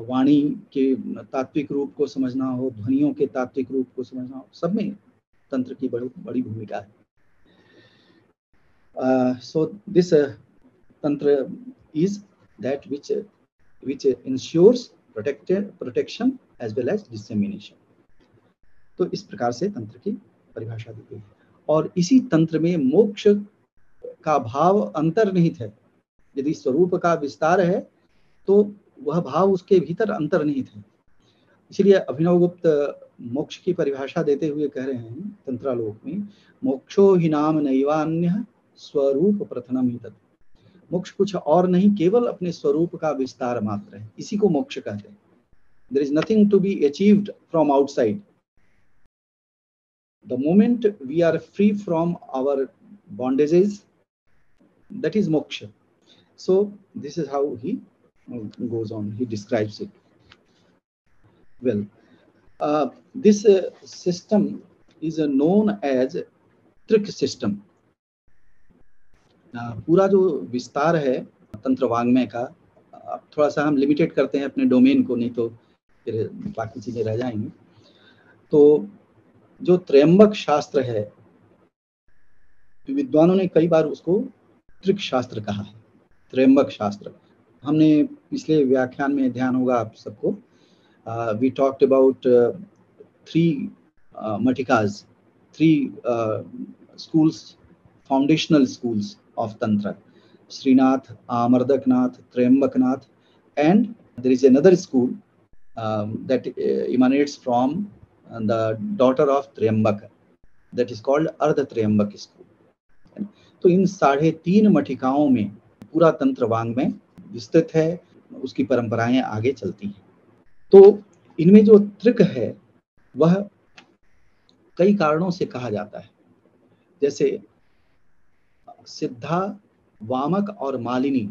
वाणी के तात्विक रूप को समझना हो, ध्वनियों के तात्विक रूप को समझना हो, सब में तंत्र की बड़ी भूमिका है। So this tantra is that which ensures protection as well as dissemination. तो इस प्रकार से तंत्र की परिभाषा दी गई है। और इसी तंत्र में मोक्ष का भाव अंतर्निहित है। यदि स्वरूप का विस्तार है तो वह भाव उसके भीतर अंतर्निहित है। इसलिए अभिनवगुप्त मोक्ष की परिभाषा देते हुए कह रहे हैं तंत्रालोक में, मोक्षो हि नाम नैवान्यः स्वरूप प्रथनम ही तत्। मोक्ष कुछ और नहीं, केवल अपने स्वरूप का विस्तार मात्र है, इसी को मोक्ष कहते हैं। There is nothing to be achieved from outside. The moment we are free from our bondages, that is moksha. So this is how he goes on, he describes it. Well, this system is known as त्रिक सिस्टम। पूरा जो विस्तार है तंत्र वाङ्मय का, थोड़ा सा हम लिमिटेड करते हैं अपने डोमेन को, नहीं तो फिर बाकी चीजें रह जाएंगी। तो जो त्रयंबक शास्त्र है, विद्वानों ने कई बार उसको त्रिक शास्त्र कहा है, त्रयंबक शास्त्र। हमने पिछले व्याख्यान में ध्यान होगा आप सबको, we talked about 3 matrikas, 3 schools, foundational schools of Tantra: Srinath, Amardaknath, Triambaknath, and there is another school that emanates from the daughter of Triambaka, that is called Ardha Triambak school. तो इन 3.5 मठिकाओं में पूरा तंत्र वाङ्मय विस्तृत है, उसकी परंपराएं आगे चलती हैं। तो इनमें जो त्रिक है वह कई कारणों से कहा जाता है, जैसे सिद्धा, वामक और मालिनी,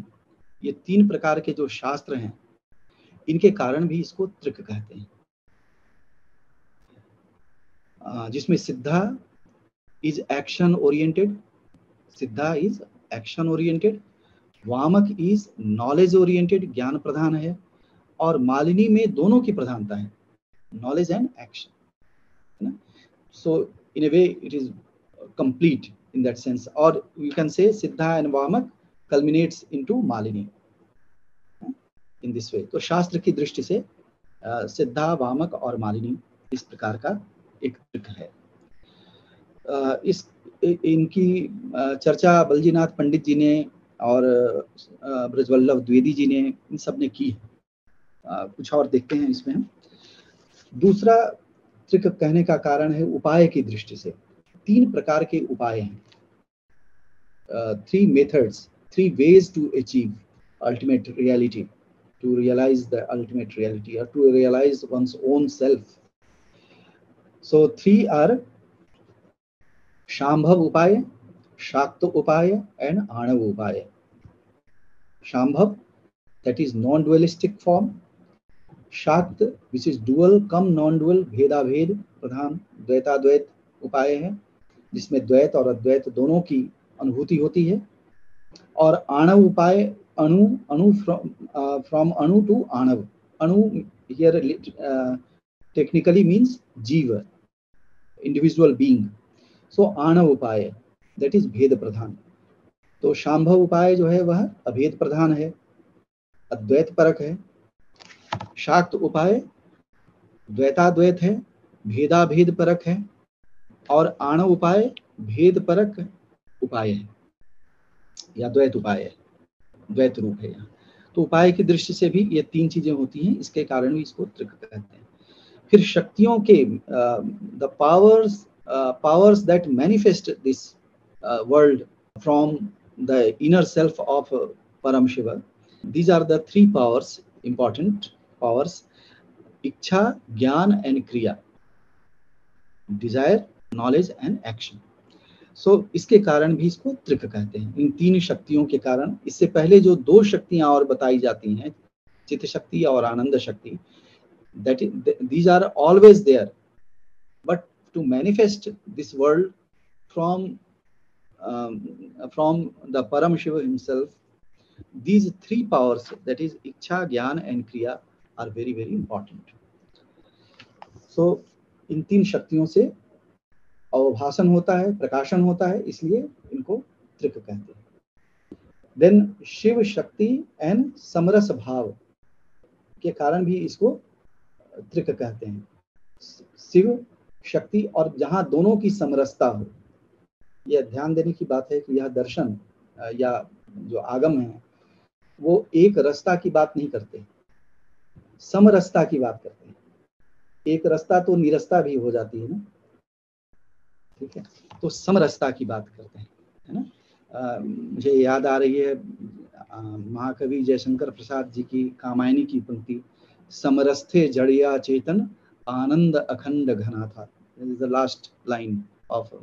ये 3 प्रकार के जो शास्त्र हैं, इनके कारण भी इसको त्रिक कहते हैं। जिसमें सिद्धा इज एक्शन ओरिएंटेड, सिद्धा इज एक्शन ओरिएंटेड, वामक इज नॉलेज ओरिएंटेड, ज्ञान प्रधान है, और मालिनी में दोनों की प्रधानता है, नॉलेज एंड एक्शन, है ना। So in a way it is complete in that sense, or you can say Siddha and Vamak culminates into Malini in this way. तो शास्त्र की दृष्टि से सिद्धा, वामक और मालिनी इस प्रकार का एक त्रिक है। इनकी चर्चा बलजीनाथ पंडित जी ने और ब्रजवल्लभ द्विवेदी जी ने, इन सब ने की है। कुछ और देखते हैं इसमें हम। दूसरा त्रिक कहने का कारण है उपाय की दृष्टि से। 3 प्रकार के उपाय हैं, 3 methods, 3 ways to achieve ultimate reality, to realize the ultimate reality, or to realize one's own self. So 3 are Shambhav Upaya, Shakta Upaya, and Anav Upaya. Shambhav, that is non-dualistic form. Shakta, which is dual come non-dual, भेदा भेद प्रधान द्वैताद्वैत उपाय है, जिसमें द्वैत और अद्वैत दोनों की अनुभूति होती है। और आणव उपाय, अणु फ्रॉम अणु टू आणव। अणु हियर टेक्निकली मीन्स जीव, इंडिविजुअल बीइंग। सो आणव उपाय, दैट इज भेद प्रधान। तो शांभव उपाय जो है वह अभेद प्रधान है, अद्वैत परक है। शाक्त उपाय द्वैताद्वैत है, भेदाभेद परक है। और आणव उपाय भेद परक उपाय है या द्वैत उपाय है, द्वैत रूप है यहाँ। तो उपाय की दृष्टि से भी ये तीन चीजें होती हैं, इसके कारण भी इसको त्रिक कहते हैं। फिर शक्तियों के the powers that manifest this world from the inner self of Param Shiva, these are the three powers, important powers: इच्छा, ज्ञान एंड क्रिया, desire, knowledge and action. So इसके कारण भी इसको त्रिक कहते हैं, इन तीन शक्तियों के कारण। इससे पहले जो दो शक्तियां और बताई जाती हैं, चित्त शक्ति और आनंद शक्ति, that these are always there, but to manifest this world from the Param Shiva himself, these three powers, that is Ichha, Jnana and Kriya, are very very important. So इन तीन शक्तियों से अवभाषण होता है, प्रकाशन होता है, इसलिए इनको त्रिक कहते हैं। देन शिव शक्ति एंड समरस भाव के कारण भी इसको त्रिक कहते हैं। शिव शक्ति और जहां दोनों की समरसता हो, यह ध्यान देने की बात है कि यह दर्शन या जो आगम है वो एक रस्ता की बात नहीं करते, समरसता की बात करते हैं। एक रास्ता तो निरस्ता भी हो जाती है ना, ठीक है, तो समरसता की बात करते हैं, है ना। मुझे याद आ रही है महाकवि जयशंकर प्रसाद जी की कामायनी की पंक्ति, समरस्थे जड़िया चेतन आनंद अखंड घना था। This is the last line of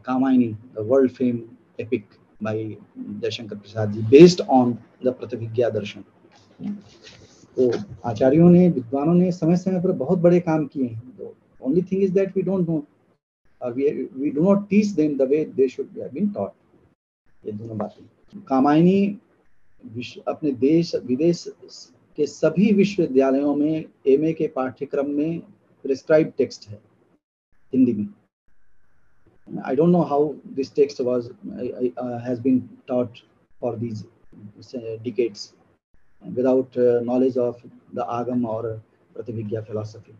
Kamayani, the world famed epic by Jayashankar Prasad ji, based on the Pratyabhigya darshan. तो आचार्यों ने, विद्वानों ने समय समय पर बहुत बड़े काम किए हैं। तो only thing is that we don't know, we do not teach them the way they should have been taught. ये दोनों बातें। कामायनी अपने देश विदेश के सभी विश्वविद्यालयों में एमए के पाठ्यक्रम में प्रिस्क्राइब टेक्स्ट है हिंदी में। I don't know how this text has been taught for these decades without knowledge of the Agam or Pratyabhigya philosophy.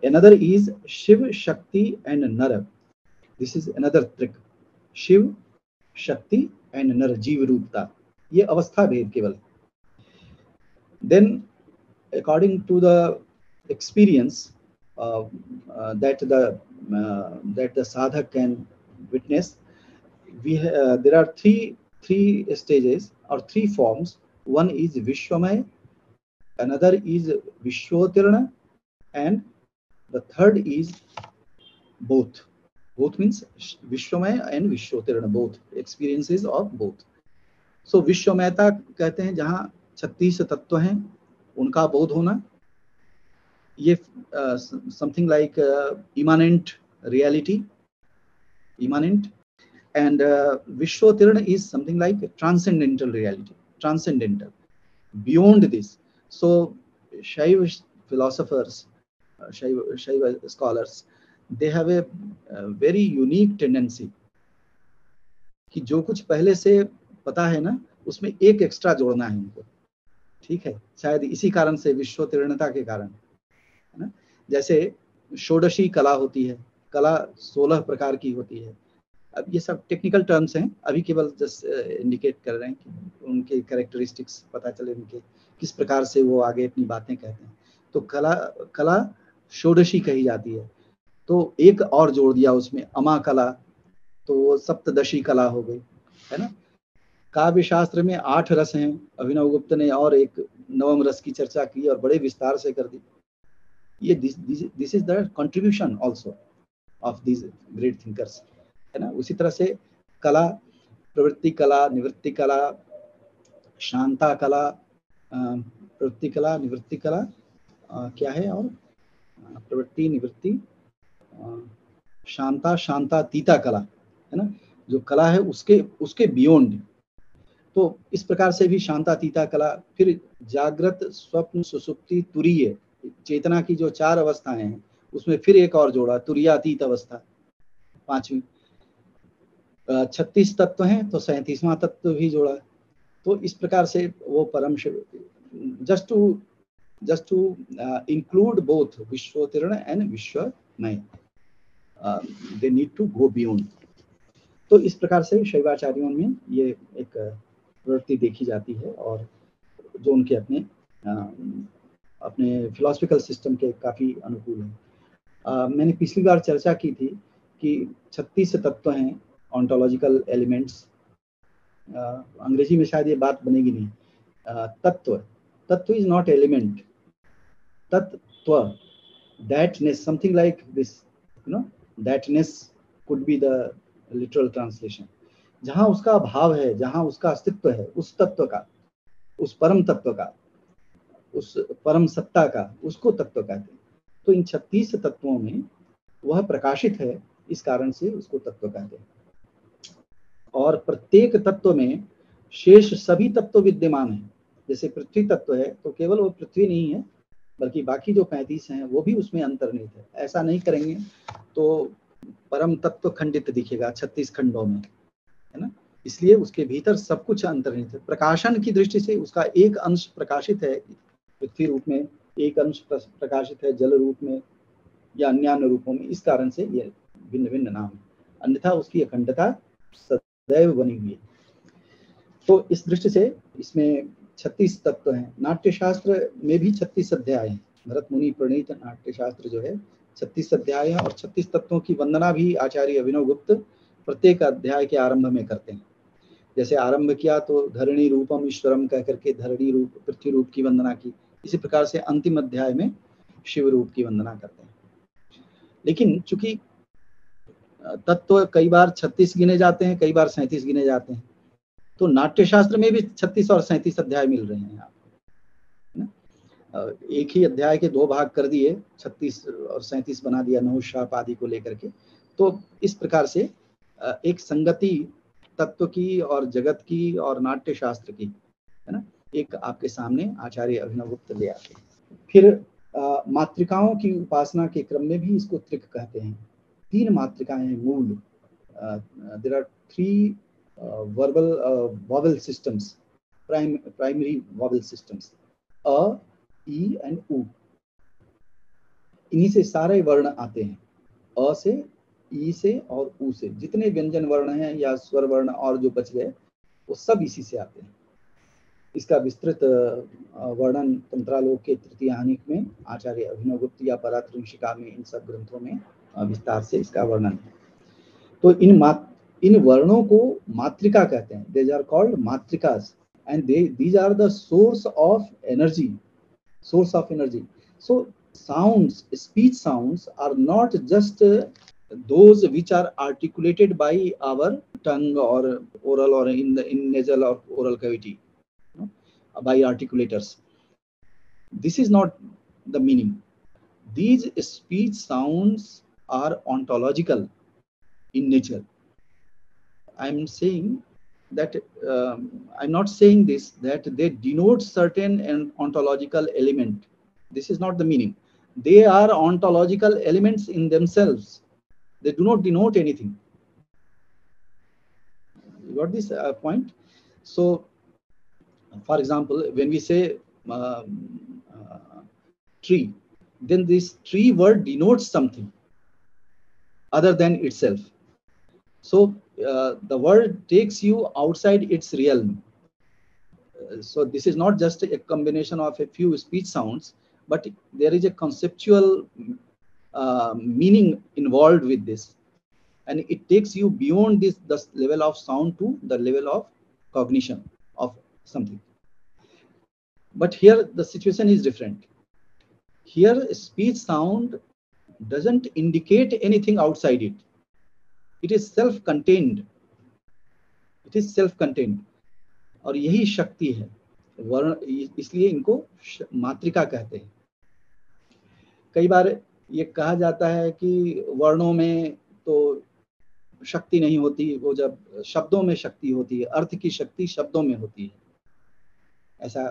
Another is Shiv, Shakti and Nar. This is another trick. Shiv, Shakti and Nar, Jeev Roopta. ये अवस्था भेद केवल। Then according to the experience that the sadhak can witness, there are three stages or three forms. One is Vishwamay, another is Vishwotirna, and the third is both. Both means Vishwamay and Vishwotirna, both experiences of both. So विश्वमयता कहते हैं जहाँ 36 तत्व हैं उनका बोध होना, ये something like immanent reality, immanent, and Vishwotirna is something like transcendental reality, transcendental, beyond this. So Shaiva philosophers, Shaiva scholars, they have a very unique tendency कि जो कुछ पहले से पता है ना उसमें एक एक्स्ट्रा जोड़ना है उनको, ठीक है। शायद इसी कारण से विश्वोत्तीर्णता के कारण, है ना। जैसे षोडशी कला होती है, कला 16 प्रकार की होती है। अब ये सब टेक्निकल टर्म्स हैं, अभी केवल जस्ट इंडिकेट कर रहे हैं कि उनके कैरेक्टरिस्टिक्स पता चले, उनके किस प्रकार से वो आगे अपनी बातें कहते हैं। तो कला षोडशी कही जाती है, तो एक और जोड़ दिया उसमें अमा कला, तो वो सप्तदशी कला हो गई, है ना। काव्य शास्त्र में 8 रस हैं, अभिनव गुप्त ने और एक 9वें रस की चर्चा की और बड़े विस्तार से कर दी। ये this is the contribution also of these great thinkers, है ना। उसी तरह से कला, प्रवृत्ति कला, निवृत्ति कला, शांता कला, प्रवृत्ति कला, निवृत्ति कला, क्या है और प्रवृत्ति, निवृत्ति, शांता, शांतातीता कला, है ना। जो कला है उसके बियॉन्ड, तो इस प्रकार से भी शांतातीता कला। फिर जागृत, स्वप्न, सुषुप्ति, तुरीय, चेतना की जो 4 अवस्थाएं हैं उसमें फिर एक और जोड़ा, तुरीयातीत अवस्था, 5वीं। 36 तत्व हैं तो 37वां तत्व भी जोड़ा। तो इस प्रकार से वो Param Shiva, just to include both विश्वोत्तीर्ण एंड विश्वमय, they need to go beyond. तो इस प्रकार से शैवाचार्यों में ये एक प्रवृत्ति देखी जाती है, और जो उनके अपने फिलोसफिकल सिस्टम के काफी अनुकूल है। मैंने पिछली बार चर्चा की थी कि 36 तत्व हैं, ऑन्टोलॉजिकल एलिमेंट्स। अंग्रेजी में शायद ये बात बनेगी नहीं। तत्व इज नॉट एलिमेंट, तत्व, thatness, something like this, thatness could be the literal translation। जहां उसका भाव है, जहां उसका अस्तित्व है, उस तत्व का, उस परम तत्व का, उस परम सत्ता का, उसको तत्व कहते हैं। तो इन 36 तत्वों में वह प्रकाशित है, इस कारण से उसको तत्व कहते हैं। और प्रत्येक तत्व में शेष सभी तत्व विद्यमान हैं। जैसे पृथ्वी तत्व है तो केवल वो पृथ्वी नहीं है, बल्कि बाकी जो 35 हैं वो भी उसमें अंतर्निहित है। ऐसा नहीं करेंगे तो परम तत्व खंडित दिखेगा 36 खंडों में, है ना। इसलिए उसके भीतर सब कुछ अंतर्निहित है। प्रकाशन की दृष्टि से उसका एक अंश प्रकाशित है पृथ्वी रूप में, एक अंश प्रकाशित है जल रूप में या अन्य रूपों में। इस कारण से ये भिन्न भिन्न नाम है, अन्यथा उसकी अखंडता सदैव बनी हुई है। तो इस दृष्टि से इसमें 36 तत्व हैं। नाट्यशास्त्र में भी 36 अध्याय हैं। भरत मुनि प्रणीत नाट्यशास्त्र जो है 36 अध्याय है, और 36 तत्वों की वंदना भी आचार्य अभिनव गुप्त प्रत्येक अध्याय के आरंभ में करते हैं। जैसे आरंभ किया तो धरणी रूपम ईश्वरम कह करके धरणी रूप, पृथ्वी रूप की वंदना की। इसी प्रकार से अंतिम अध्याय में शिव रूप की वंदना करते हैं। लेकिन चूंकि तत्व कई बार 36 गिने जाते हैं, कई बार 37 गिने जाते हैं, तो नाट्यशास्त्र में भी 36 और 37 अध्याय मिल रहे हैं आपको। एक ही अध्याय के दो भाग कर दिए, 36 और 37 बना दिया नहुश्राप आदि को लेकर के। तो इस प्रकार से एक संगति तत्व की और जगत की और नाट्यशास्त्र की, है ना, एक आपके सामने आचार्य अभिनव गुप्त ले आते हैं। फिर मातृकाओं की उपासना के क्रम में भी इसको त्रिक कहते हैं। 3 मातृकाएं हैं मूल। There are 3 verbal vowel systems, primary vowel systems, अ, ई एंड उ। इन्हीं से सारे वर्ण आते हैं, अ से, ई से और उ से। जितने व्यंजन वर्ण हैं या स्वर वर्ण और जो बच गए वो सब इसी से आते हैं। इसका विस्तृत वर्णन तंत्रालोक के तृतीयानिक में आचार्य अभिनव गुप्त या परात्रिंशिका में, इन सब ग्रंथों में विस्तार से इसका वर्णन है। तो इन वर्णों को मातृका कहते हैं। These are called matrikas and these are the source of energy. So sounds, speech sounds are not just those which are articulated by our tongue or oral or in nasal or oral cavity, by articulators. This is not the meaning. These speech sounds are ontological in nature. I'm saying that I'm not saying this that they denote certain and ontological element. This is not the meaning. They are ontological elements in themselves. They do not denote anything. You got this point? So, for example, when we say tree, then this tree word denotes something other than itself. So the word takes you outside its realm. So this is not just a combination of a few speech sounds, but there is a conceptual meaning involved with this, and it takes you beyond the level of sound to the level of cognition of something. But here the situation is different. Here speech sound doesn't indicate anything outside it. It is self-contained. It is self-contained. और यही शक्ति है वर्ण, इसलिए इनको मातृका कहते हैं। कई बार ये कहा जाता है कि वर्णों में तो शक्ति नहीं होती, वो जब शब्दों में शक्ति होती है, अर्थ की शक्ति शब्दों में होती है। ऐसा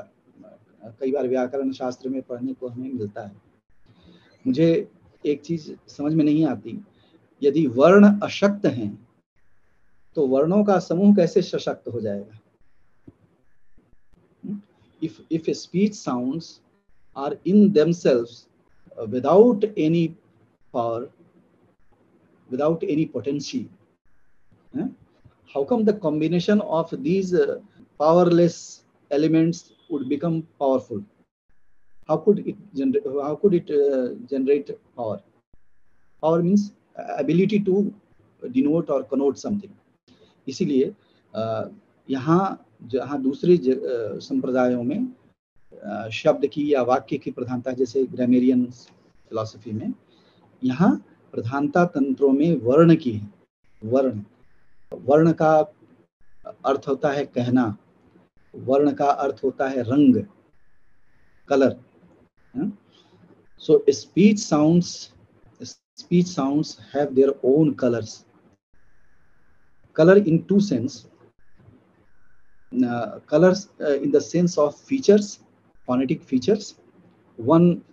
कई बार व्याकरण शास्त्र में पढ़ने को हमें मिलता है। मुझे एक चीज समझ में नहीं आती, यदि वर्ण अशक्त हैं तो वर्णों का समूह कैसे सशक्त हो जाएगा? If speech sounds are in themselves without any power, without any potency, how come the combination of these powerless elements would become powerful? How could it generate power? Power means ability to denote or connote something. इसीलिए यहाँ जहाँ दूसरे संप्रदायों में शब्द की या वाक्य की प्रधानता, जैसे ग्रामेरियन फिलॉसफी में, यहाँ प्रधानता तंत्रों में वर्ण की है। वर्ण का अर्थ होता है कहना, वर्ण का अर्थ होता है रंग, colour. So speech sounds have their own colours. Color in two sense. Colors in the sense of features, phonetic features. One,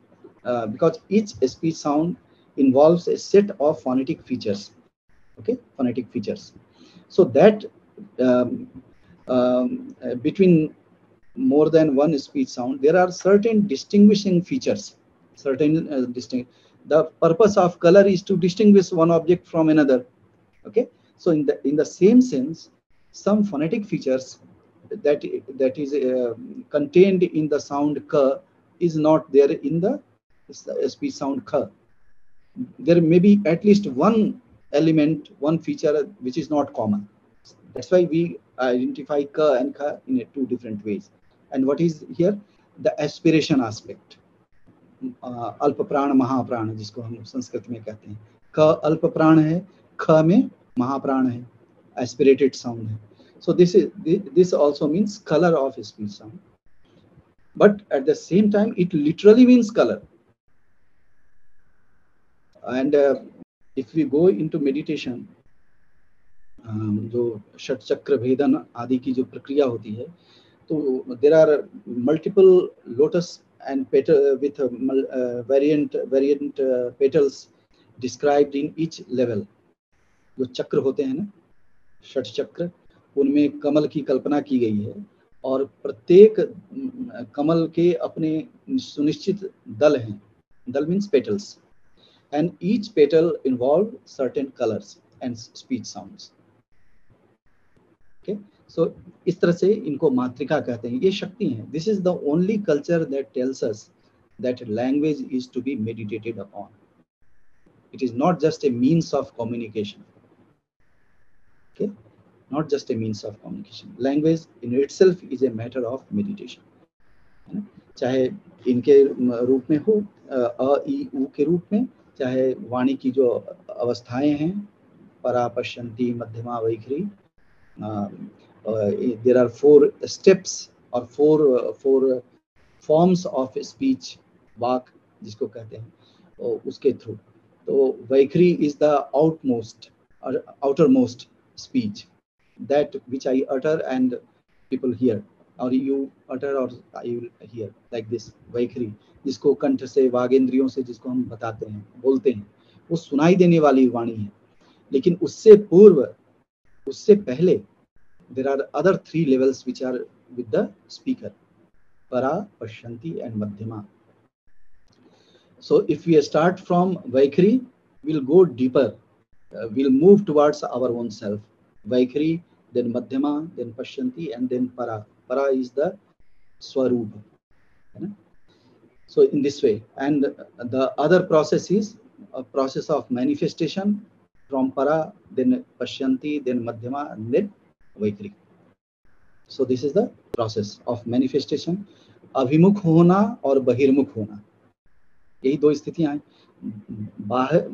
because each speech sound involves a set of phonetic features. Okay, phonetic features. So that between more than one speech sound, there are certain distinguishing features. The purpose of color is to distinguish one object from another. Okay, so in the same sense, some phonetic features that is contained in the sound k is not there in the speech sound k. There may be at least one element, one feature which is not common. That's why we identify k and k in two different ways. And what is here? The aspiration aspect. अल्प प्राण महाप्राण, जिसको हम संस्कृत में कहते हैं, क अल्प प्राण है, ख में महाप्राण है, aspirated sound है. So this also means color of speech sound, but at the same time it literally means color. And if we go into meditation, जो षट चक्र भेदन आदि की जो प्रक्रिया होती है, तो there are multiple lotus and petal with variant petals described in each level. जो चक्र होते हैं ना, षट चक्र, उनमें कमल की कल्पना की गई है, और प्रत्येक कमल के अपने सुनिश्चित दल हैं. दल means petals, and each petal involve certain colors and speech sounds. Okay, so इस तरह से इनको मातृका कहते हैं. ये शक्ति हैं. This is the only culture that tells us that language is to be meditated upon. It is not just a means of communication. Okay, not just a means of communication. Language in itself is a matter of meditation. चाहे इनके रूप में हो, अ ई उ के रूप में, चाहे वाणी की जो अवस्थाएं हैं, परा, पश्यन्ति, मध्यमा, वैखरी. There are 4 steps or 4 forms of speech, वाक जिसको कहते हैं, और उसके थ्रू. तो वैखरी is the outmost or outermost speech, that which I utter and people hear, or you utter or you will hear, like this. वैखरी, जिसको कंठ से, वागेंद्रियों से जिसको हम बताते हैं, बोलते हैं, वो सुनाई देने वाली वाणी है. लेकिन उससे पूर्व, उससे पहले there are other 3 levels which are with the speaker: para, pashyanti and madhyama. So if we start from Vaikhari, we'll go deeper. We'll move towards our own self. Vaikhari, then madhyama, then pashyanti, and then para. Para is the swarup. So in this way, and the other process is a process of manifestation from para, then pashyanti, then madhyama, and then Vaikhari. So this is the process of manifestation. अभिमुख होना और बहिर्मुख होना, यही 2 स्थितियां हैं.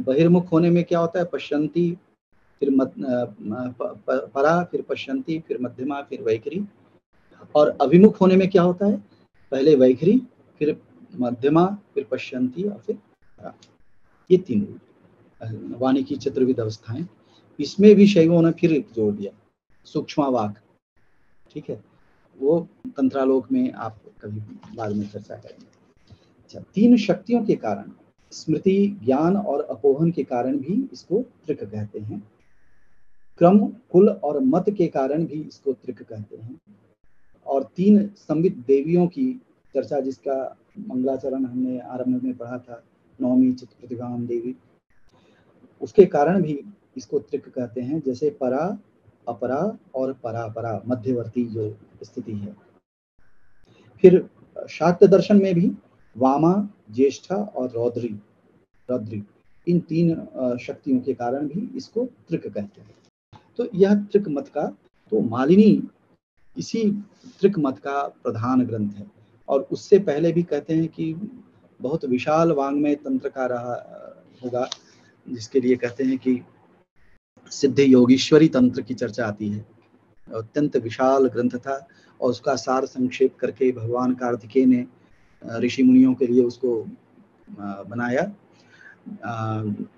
बहिर्मुख होने में क्या होता है? पश्यन्ति, फिर परा, फिर पश्यन्ति, फिर मध्यमा, फिर वैखरी. और अभिमुख होने में क्या होता है? पहले वैखरी, फिर मध्यमा, फिर पश्यन्ति और फिर परा. ये 3 वाणी की चतुर्विध अवस्थाएं. इसमें भी शैवों ने फिर जोड़ दिया सूक्ष्म वाक. ठीक है, वो तंत्रालोक में आप कभी बाद में चर्चा करेंगे. अच्छा, 3 शक्तियों के कारण, स्मृति, ज्ञान और अपोहन के कारण भी इसको त्रिक कहते हैं. क्रम, कुल और मत के कारण भी इसको त्रिक कहते हैं। और 3 संबित देवियों की चर्चा, जिसका मंगलाचरण हमने आरंभ में पढ़ा था, नवमी चित्त प्रतिभाम देवी, उसके कारण भी इसको त्रिक कहते हैं। जैसे परा, अपरा और परापरा, मध्यवर्ती जो स्थिति है। फिर शाक्त दर्शन में भी वामा, ज्येष्ठा और रौद्री, इन 3 शक्तियों के कारण भी इसको त्रिक कहते हैं। तो यह त्रिक मत का, तो मालिनी इसी त्रिक मत का प्रधान ग्रंथ है। और उससे पहले भी कहते हैं कि बहुत विशाल वाङ्मय तंत्र का रहा होगा, जिसके लिए कहते हैं कि सिद्ध योगीश्वरी तंत्र की चर्चा आती है। अत्यंत विशाल ग्रंथ था और उसका सार संक्षेप करके भगवान कार्तिकेय ने ऋषि मुनियों के लिए उसको बनाया,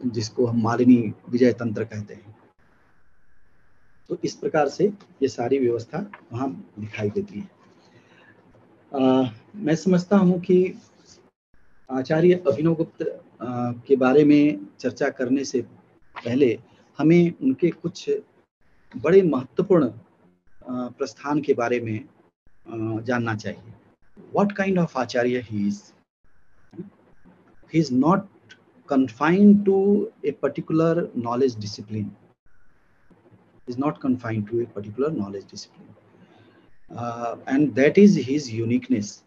जिसको हम मालिनी विजय तंत्र कहते हैं। तो इस प्रकार से ये सारी व्यवस्था वहाँ दिखाई देती है। मैं समझता हूँ कि आचार्य अभिनवगुप्त के बारे में चर्चा करने से पहले हमें उनके कुछ बड़े महत्वपूर्ण प्रस्थान के बारे में जानना चाहिए। What kind of acharya he is? He is not confined to a particular knowledge discipline. He is not confined to a particular knowledge discipline. And that is his uniqueness.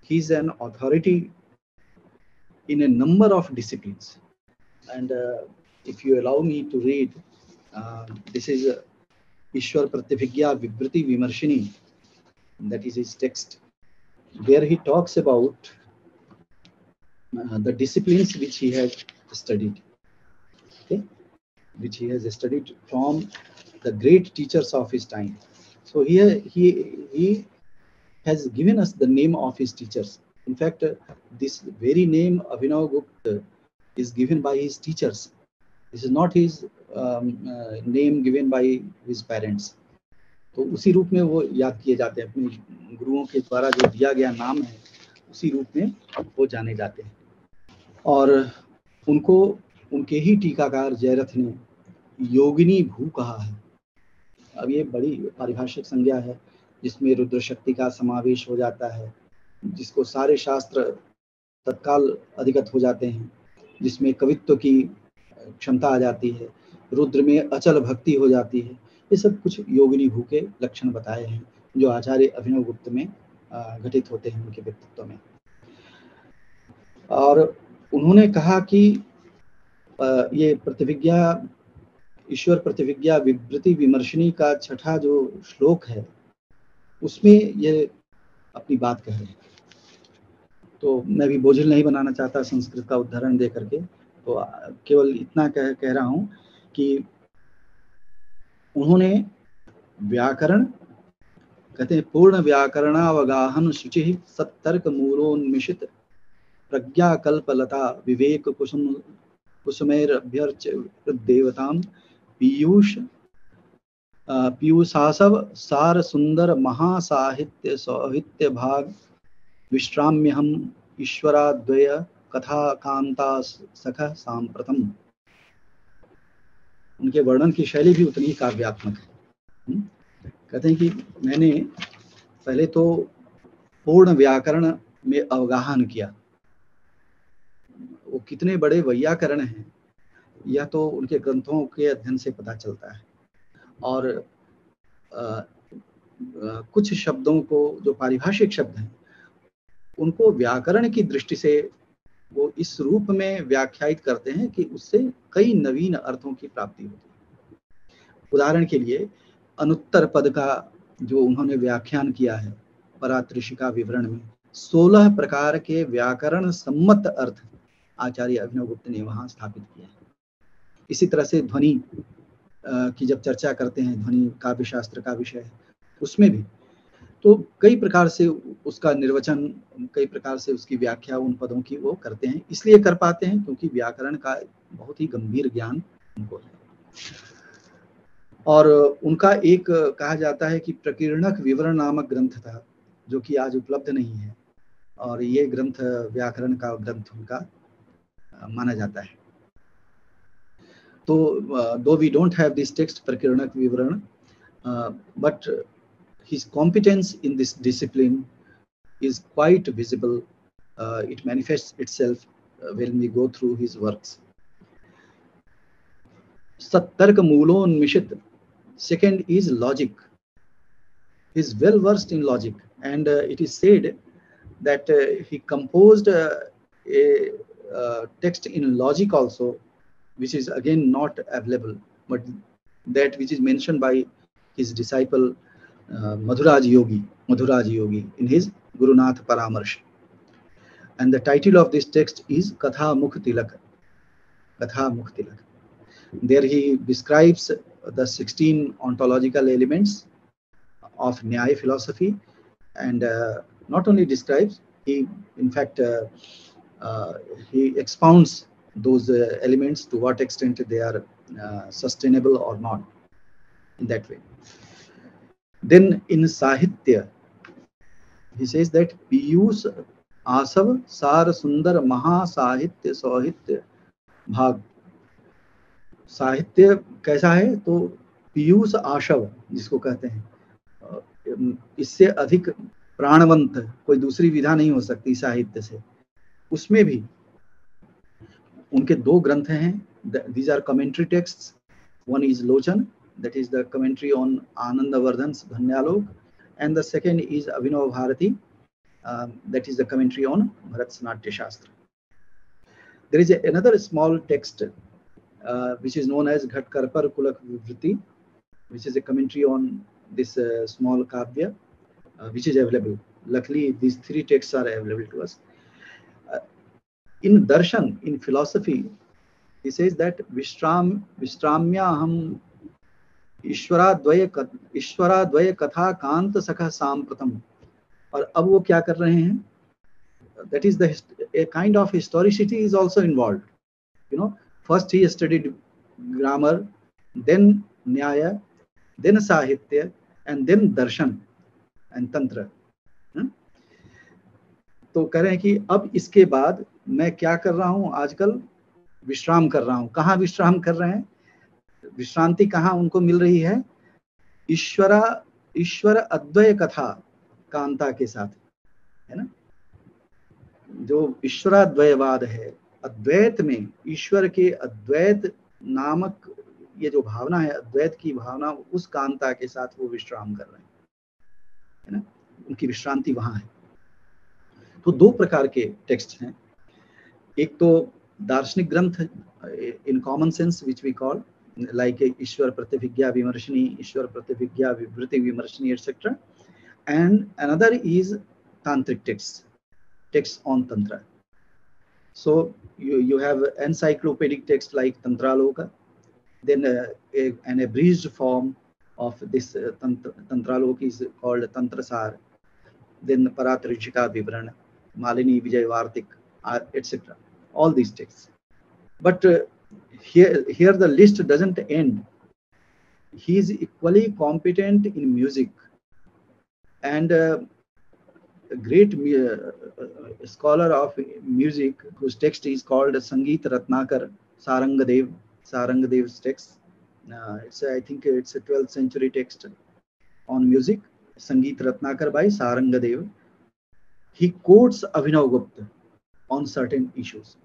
He is an authority in a number of disciplines. And if you allow me to read, this is Ishwar Pratyabhigya Vibriti Vimarshini, that is his text, where he talks about the disciplines which he has studied, okay, which he has studied from the great teachers of his time. So here he has given us the name of his teachers. In fact, this very name Abhinavagupta is given by his teachers. This is not his name given by his parents. तो उसी रूप में वो याद किए जाते हैं, अपने गुरुओं के द्वारा जो दिया गया नाम है उसी रूप में वो जाने जाते हैं। और उनको उनके ही टीकाकार जयरथ ने योगिनी भू कहा है। अब ये बड़ी पारिभाषिक संज्ञा है, जिसमें रुद्र शक्ति का समावेश हो जाता है, जिसको सारे शास्त्र तत्काल अधिगत हो जाते हैं, जिसमें कवित्व की क्षमता आ जाती है, रुद्र में अचल भक्ति हो जाती है। ये सब कुछ योगिनी भू के लक्षण बताए हैं, जो आचार्य अभिनवगुप्त में घटित होते हैं उनके व्यक्तित्व में। और उन्होंने कहा कि ये प्रतिभिज्ञा, ईश्वर प्रतिभिज्ञा विवृति विमर्शनी का 6ठा जो श्लोक है, उसमें ये अपनी बात कह रहे हैं। तो मैं भी बोझिल नहीं बनाना चाहता संस्कृत का उदाहरण दे करके, तो केवल इतना कह रहा हूँ कि उन्होंने व्याकरण, कहते हैं पूर्ण व्याकरणावगाहन शुचि सत्तर्क मूलोन्मिषित प्रज्ञा कल्पलता विवेक कुसुमैरभ्यर्च देवताम पीयूषासव सार सुंदर महासाहित्य साहित्य भाग विश्राम्यहम ईश्वराद्वय कथा कांता सख सांप्रतम। उनके वर्णन की शैली भी उतनी काव्यात्मक है। कहते हैं कि मैंने पहले तो पूर्ण व्याकरण में अवगाहन किया। वो कितने बड़े वैयाकरण हैं यह तो उनके ग्रंथों के अध्ययन से पता चलता है। और कुछ शब्दों को, जो पारिभाषिक शब्द हैं, उनको व्याकरण की दृष्टि से वो इस रूप में व्याख्यायित करते हैं कि उससे कई नवीन अर्थों की प्राप्ति होती है। उदाहरण के लिए अनुत्तर पद का जो उन्होंने व्याख्यान किया है परात्रिशिका विवरण में, 16 प्रकार के व्याकरण सम्मत अर्थ आचार्य अभिनवगुप्त ने वहां स्थापित किया है। इसी तरह से ध्वनि की जब चर्चा करते हैं, ध्वनि काव्य शास्त्र का विषय है, उसमें भी तो कई प्रकार से उसका निर्वचन, कई प्रकार से उसकी व्याख्या उन पदों की वो करते हैं। इसलिए कर पाते हैं क्योंकि व्याकरण का बहुत ही गंभीर ज्ञान उनको है। और उनका एक कहा जाता है कि प्रकीर्णक विवरण नामक ग्रंथ था, जो कि आज उपलब्ध नहीं है, और ये ग्रंथ व्याकरण का ग्रंथ उनका माना जाता है। though we don't have this text Prakirana Vivarana, but his competence in this discipline is quite visible. It manifests itself when we go through his works. Sattarka Moolonmishit. Second is logic. He is well versed in logic, and it is said that he composed a text in logic also, which is again not available, but that which is mentioned by his disciple Madhuraj Yogi in his Gurunath Paramarsh. And the title of this text is Katha Mukh Tilak. Katha Mukh Tilak. There he describes the 16 ontological elements of Nyaya philosophy, and not only describes, he in fact he expounds those elements to what extent they are sustainable or not, in that way. Then in Sahitya, he says that Piyus Asav Sar Sundar Maha Sahitya Sahitya Bhag. साहित्य कैसा है? तो पीयूष आशव जिसको कहते हैं, इससे अधिक प्राणवंत कोई दूसरी विधा नहीं हो सकती साहित्य से। उसमें भी उनके दो ग्रंथ हैं, these are commentary texts. One is Lochan, that is the commentary on Anandavardhan's Dhanyalok, and the second is Abhinav Bharati, that is the commentary on Bharat's Natya Shastra. There is another small text which is known as Ghatkarpar Kulak Vritti, which is a commentary on this small kavya, which is available. Luckily, these three texts are available to us. In darshan, in philosophy, he says that Vishramyaham Ishwaradvaya Katha Kant Sakha Sampratam. और अब वो क्या कर रहे हैं? That is a kind of historicity is also involved. You know, first he studied grammar, then Nyaya, then Sahitya, and then Darshan and Tantra. तो कह रहे हैं कि अब इसके बाद मैं क्या कर रहा हूँ? आजकल विश्राम कर रहा हूँ। कहाँ विश्राम कर रहे हैं? विश्रांति कहाँ उनको मिल रही है? ईश्वर अद्वय कथा कांता के साथ, है ना? जो ईश्वराद्वयवाद है, अद्वैत में ईश्वर के अद्वैत नामक ये जो भावना है, अद्वैत की भावना, उस कांता के साथ वो विश्राम कर रहे हैं, है ना? उनकी विश्रांति वहां है। तो दो प्रकार के टेक्स्ट हैं। एक तो दार्शनिक ग्रंथ in common sense which we call like Ishvara Pratyabhijna Vimarshini, Ishvara Pratyabhijna Vivriti Vimarshini et cetera, and another is tantric texts on tantra. So you have encyclopedic text like Tantraloka, then an abridged form of this Tantraloka is called Tantrasar, then Paratrishika Vibrana, Malini Vijayvartik, etc. All these texts. But here the list doesn't end. He is equally competent in music, and a great scholar of music whose text is called Sangeet Ratnakar, Sarangadev's text. I think it's a 12th century text on music, Sangeet Ratnakar by Sarangadev. He quotes Abhinav Gupta on certain issues.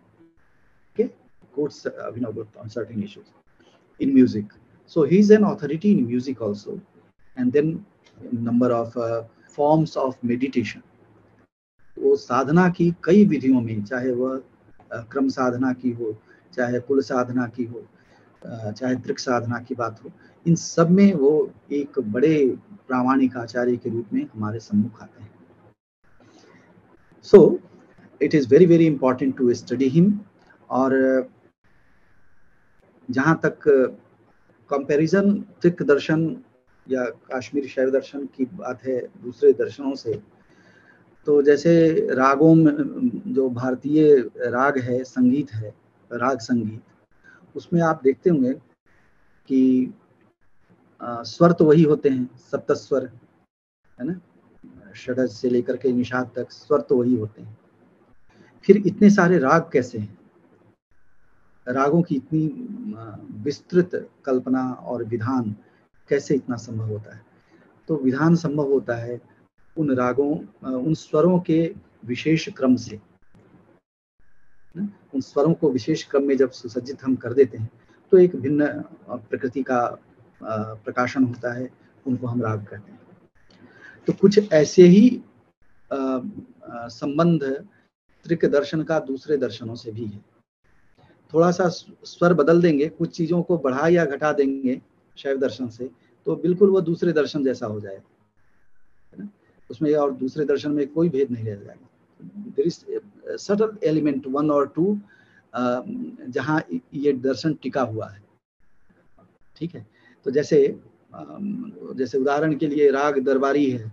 Okay, quotes Abhinav Gupta on certain issues in music. So he's an authority in music also, and then a number of forms of meditation. वो साधना की कई विधियों में, चाहे वह क्रम साधना की हो, चाहे कुल साधना की हो, चाहे त्रिक साधना की बात हो, इन सब में वो एक बड़े प्रामाणिक आचार्य के रूप में हमारे सम्मुख आते हैं. So it is very very important to study him. और जहाँ तक कंपैरिजन त्रिक दर्शन या काश्मीरी शैव दर्शन की बात है दूसरे दर्शनों से, तो जैसे रागों में जो भारतीय राग है, संगीत है, राग संगीत, उसमें आप देखते होंगे कि स्वर तो वही होते हैं, सप्त स्वर, है ना, षडज से लेकर के निषाद तक स्वर तो वही होते हैं. फिर इतने सारे राग कैसे हैं? रागों की इतनी विस्तृत कल्पना और विधान कैसे इतना संभव होता है? तो विधान संभव होता है उन रागों, उन स्वरों के विशेष क्रम से। उन स्वरों को विशेष क्रम में जब सुसज्जित हम कर देते हैं तो एक भिन्न प्रकृति का प्रकाशन होता है, उनको हम राग कहते हैं। तो कुछ ऐसे ही संबंध त्रिक दर्शन का दूसरे दर्शनों से भी है। थोड़ा सा स्वर बदल देंगे, कुछ चीजों को बढ़ा या घटा देंगे शैव दर्शन से, तो बिल्कुल वो दूसरे दर्शन जैसा हो जाएगा, है ना? उसमें और दूसरे दर्शन में कोई भेद नहीं रह जाएगा। देयर इज सटल एलिमेंट 1 और 2 जहाँ ये दर्शन टिका हुआ है, ठीक है। तो जैसे उदाहरण के लिए राग दरबारी है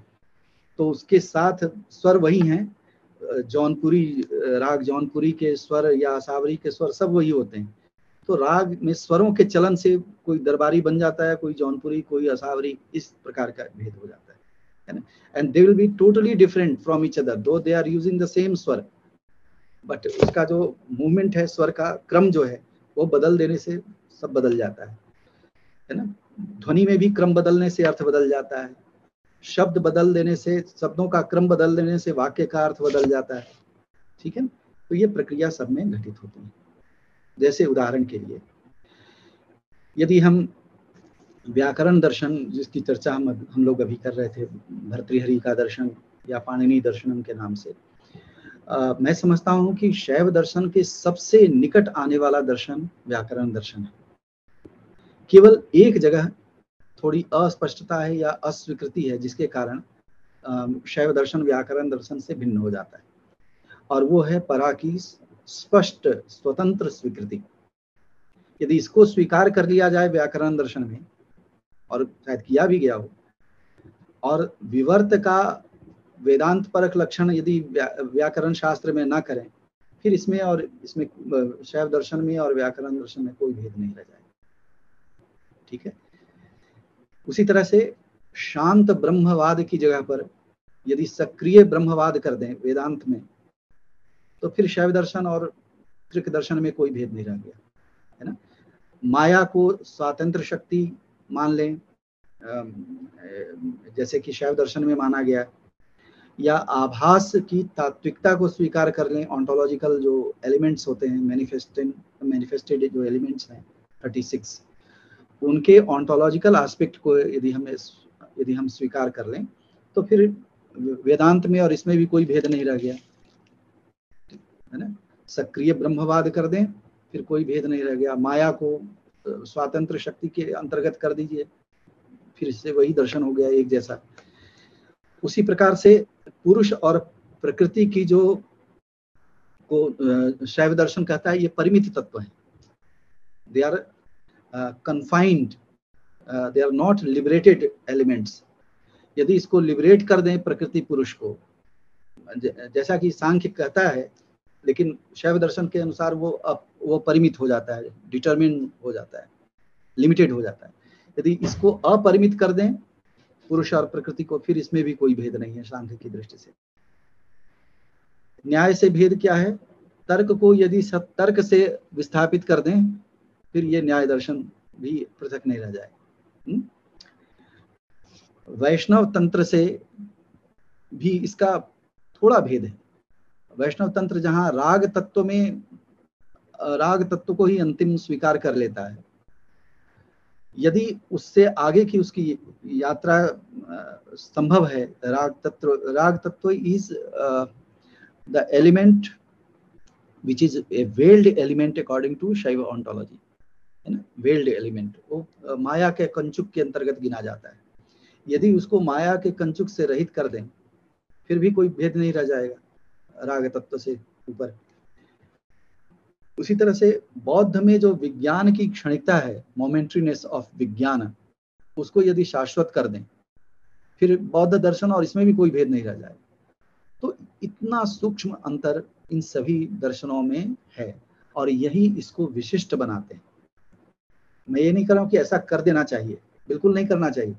तो उसके साथ स्वर वही हैं, जौनपुरी राग जौनपुरी के स्वर या सावरी के स्वर सब वही होते हैं। तो राग में स्वरों के चलन से कोई दरबारी बन जाता है, कोई जौनपुरी, कोई असावरी, इस प्रकार का भेद हो जाता है ना। And they will be totally different from each other though they are using the same स्वर, बट उसका जो मूवमेंट है, स्वर का क्रम जो है वो बदल देने से सब बदल जाता है ना। ध्वनि में भी क्रम बदलने से अर्थ बदल जाता है, शब्द बदल देने से, शब्दों का क्रम बदल देने से वाक्य का अर्थ बदल जाता है, ठीक है। तो ये प्रक्रिया सब में घटित होती है। जैसे उदाहरण के लिए यदि हम व्याकरण दर्शन जिसकी चर्चा हम लोग अभी कर रहे थे, भर्तृहरि का दर्शन या पाणिनि दर्शनम के नाम से, मैं समझता हूँ कि शैव दर्शन के सबसे निकट आने वाला दर्शन व्याकरण दर्शन है। केवल एक जगह थोड़ी अस्पष्टता है या अस्वीकृति है जिसके कारण शैव दर्शन व्याकरण दर्शन से भिन्न हो जाता है, और वो है परा की स्पष्ट स्वतंत्र स्वीकृति। यदि इसको स्वीकार कर लिया जाए व्याकरण दर्शन में, और शायद किया भी गया हो, और विवर्त का वेदांत परक लक्षण यदि व्याकरण शास्त्र में ना करें, फिर इसमें शैव दर्शन में और व्याकरण दर्शन में कोई भेद नहीं रह जाएगा, ठीक है। उसी तरह से शांत ब्रह्मवाद की जगह पर यदि सक्रिय ब्रह्मवाद कर दें वेदांत में, तो फिर शैव दर्शन और त्रिक दर्शन में कोई भेद नहीं रह गया, है ना। माया को स्वातंत्र शक्ति मान लें, जैसे कि शैव दर्शन में माना गया, या आभास की तात्विकता को स्वीकार कर लें। ऑन्टोलॉजिकल जो एलिमेंट्स होते हैं, मैनिफेस्टेड जो एलिमेंट्स हैं 36, उनके ऑन्टोलॉजिकल एस्पेक्ट को यदि हम स्वीकार कर लें, तो फिर वेदांत में और इसमें भी कोई भेद नहीं रह गया, है ना। सक्रिय ब्रह्मवाद कर दें, फिर कोई भेद नहीं रह गया। माया को स्वातंत्र शक्ति के अंतर्गत कर दीजिए, फिर इससे वही दर्शन हो गया एक जैसा। उसी प्रकार से पुरुष और प्रकृति की जो को शैव दर्शन कहता है, ये परिमित तत्व हैं, they are confined, they are not liberated elements। यदि इसको लिबरेट कर दें प्रकृति पुरुष को, जैसा कि सांख्य कहता है, लेकिन शैव दर्शन के अनुसार वो परिमित हो जाता है, डिटरमिन हो जाता है, लिमिटेड हो जाता है। यदि इसको अपरिमित कर दें पुरुष और प्रकृति को, फिर इसमें भी कोई भेद नहीं है सांख्य की दृष्टि से। न्याय से भेद क्या है? तर्क को यदि सब तर्क से विस्थापित कर दें, फिर ये न्याय दर्शन भी पृथक नहीं रह जाए। वैष्णव तंत्र से भी इसका थोड़ा भेद है। वैष्णव तंत्र जहां राग तत्व को ही अंतिम स्वीकार कर लेता है, यदि उससे आगे की उसकी यात्रा संभव है, raga tattva is the element which is a veiled element according to Shaiva ontology, है ना। वेल्ड एलिमेंट वो माया के कंचुक के अंतर्गत गिना जाता है। यदि उसको माया के कंचुक से रहित कर दें, फिर भी कोई भेद नहीं रह जाएगा राग तत्व से ऊपर। उसी तरह से बौद्ध में जो विज्ञान की क्षणिकता है, मोमेंट्रीनेस ऑफ विज्ञान, उसको यदि शाश्वत कर दें, फिर बौद्ध दर्शन और इसमें भी कोई भेद नहीं रह जाएगा। तो इतना सूक्ष्म अंतर इन सभी दर्शनों में है, और यही इसको विशिष्ट बनाते हैं। मैं ये नहीं कर रहा हूँ कि ऐसा कर देना चाहिए, बिल्कुल नहीं करना चाहिए,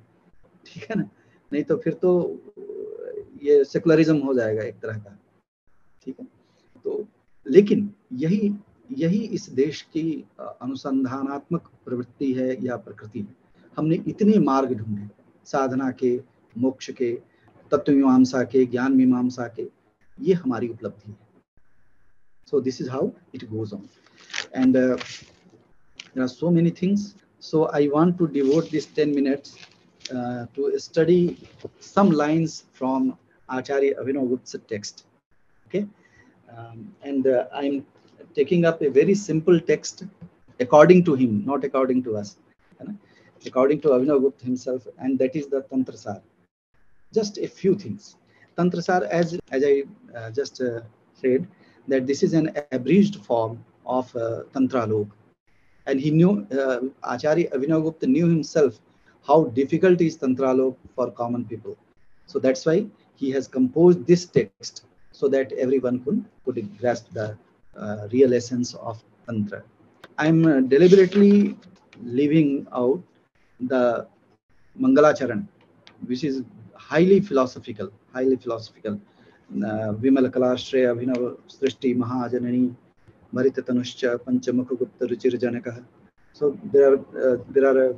ठीक है ना, नहीं तो फिर तो ये सेकुलरिज्म हो जाएगा एक तरह का, ठीक है। तो लेकिन यही इस देश की अनुसंधानात्मक प्रवृत्ति है या प्रकृति है। हमने इतने मार्ग ढूंढे, साधना के, मोक्ष के, तत्व मीमांसा के, ज्ञान मीमांसा के, ये हमारी उपलब्धि है। So this is how it goes on, and there are so many things. So I want to devote these 10 minutes to study some lines from Acharya Abhinavagupta's text. Okay, and I'm taking up a very simple text according to him, not according to us, according to Abhinavagupta himself, and that is the Tantra Sar. Just a few things. Tantra Sar, as I just said, that this is an abridged form of Tantra Lok. And he knew, Acharya Abhinavagupta knew himself how difficult is Tantra Lok for common people. So that's why he has composed this text so that everyone could grasp the real essence of Tantra. I'm deliberately leaving out the Mangalacharan, which is highly philosophical. Vimal Kalashraya Abhinav Srishti Mahajanani Maritatanuscha Panchamukha Ruchir Janaka. So there are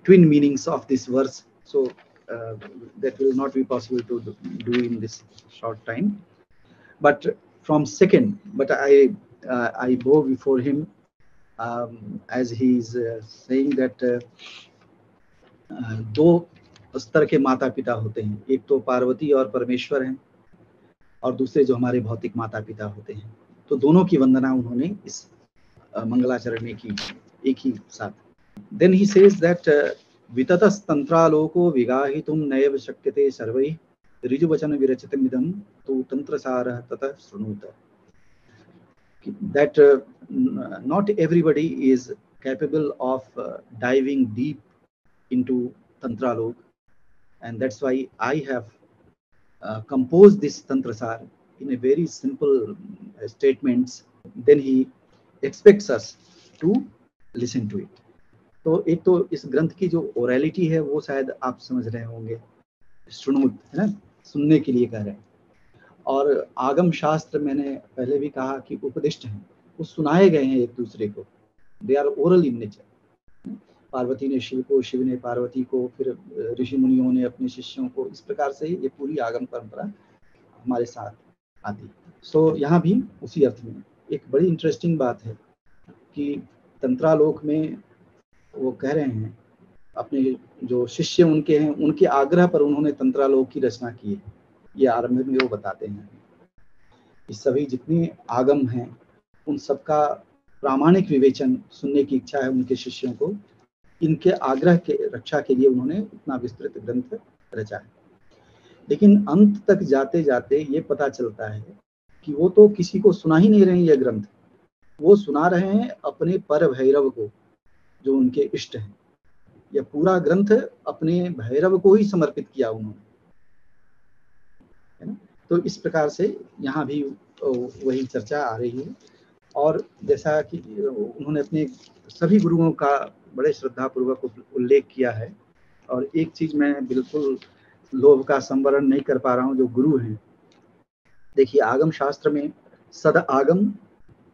twin meanings of this verse. So that will not be possible to do in this short time. But from second, but I bow before him as he is saying that दो स्तर के माता पिता होते हैं, एक तो पार्वती और परमेश्वर हैं, और दूसरे जो हमारे भौतिक माता पिता होते हैं। तो दोनों की वंदना उन्होंने इस मंगलाचरण में की एक ही साथ। देन ही सेज दैट विततस् तंत्रालोको विगाहितुम नैव शक्यते सर्वैः ऋजुवचन विरचितमिदं तु तंत्रसारः ततः शृणुत। That not everybody is capable of diving deep into Tantra Lok, and that's why I have composed this Tantra Sar in a very simple statements. Then he expects us to listen to it. तो एक तो इस ग्रंथ की जो ओरैलिटी है वो शायद आप समझ रहे होंगे, श्रुणुत है ना, सुनने के लिए कह रहे हैं। और आगम शास्त्र मैंने पहले भी कहा कि उपदिष्ट हैं, वो सुनाए गए हैं एक दूसरे को, they are oral in nature. Parvati ने शिव को, शिव ने पार्वती को, फिर ऋषि मुनियों ने अपने शिष्यों को, इस प्रकार से ये पूरी आगम परंपरा हमारे साथ आती। सो यहाँ भी उसी अर्थ में एक बड़ी इंटरेस्टिंग बात है कि तंत्रालोक में वो कह रहे हैं, अपने जो शिष्य उनके हैं, उनके आग्रह पर उन्होंने तंत्रालोक की रचना की है। ये आरंभ में वो बताते हैं। इस सभी जितने आगम हैं उन सबका प्रामाणिक विवेचन सुनने की इच्छा है उनके शिष्यों को। इनके आग्रह के रक्षा के लिए उन्होंने इतना विस्तृत ग्रंथ रचा है। लेकिन अंत तक जाते जाते ये पता चलता है कि वो तो किसी को सुना ही नहीं रहे हैं यह ग्रंथ, वो सुना रहे हैं अपने पर भैरव को, जो उनके इष्ट हैं। यह पूरा ग्रंथ अपने भैरव को ही समर्पित किया उन्होंने, है ना। तो इस प्रकार से यहाँ भी वही चर्चा आ रही है। और जैसा कि उन्होंने अपने सभी गुरुओं का बड़े श्रद्धापूर्वक उल्लेख किया है। और एक चीज मैं बिल्कुल लोभ का संवरण नहीं कर पा रहा हूँ, जो गुरु हैं। देखिए आगम शास्त्र में सद आगम,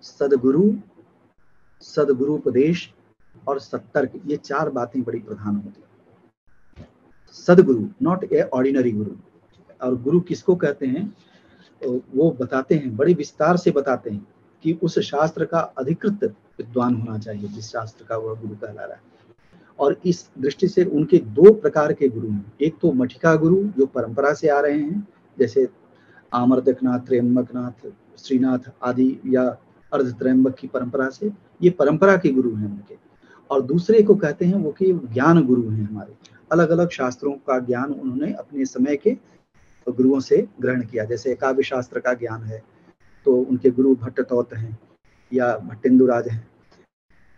सदगुरु, सदगुरुपदेश और सत्तर्क, ये चार बातें बड़ी प्रधान होती हैं। सदगुरु, नॉट ए ऑर्डिनरी गुरु। और गुरु किसको कहते हैं वो बताते हैं, बड़े विस्तार से बताते हैं कि उस शास्त्र का अधिकृत विद्वान होना चाहिए जिस शास्त्र का वह गुरु कहला रहा है। और इस दृष्टि से उनके दो प्रकार के गुरु हैं। एक तो मठिका गुरु जो परंपरा से आ रहे हैं, जैसे आमर्दकनाथ, त्र्यंबकनाथ, श्रीनाथ आदि, या अर्धत्रयंबक की परंपरा से, ये परंपरा के गुरु हैं उनके। और दूसरे को कहते हैं वो कि ज्ञान गुरु हैं हमारे, अलग अलग शास्त्रों का ज्ञान उन्होंने अपने समय के गुरुओं से ग्रहण किया। जैसे काव्य शास्त्र का ज्ञान है तो उनके गुरु भट्टतौत हैं या भट्टेंदुराज हैं।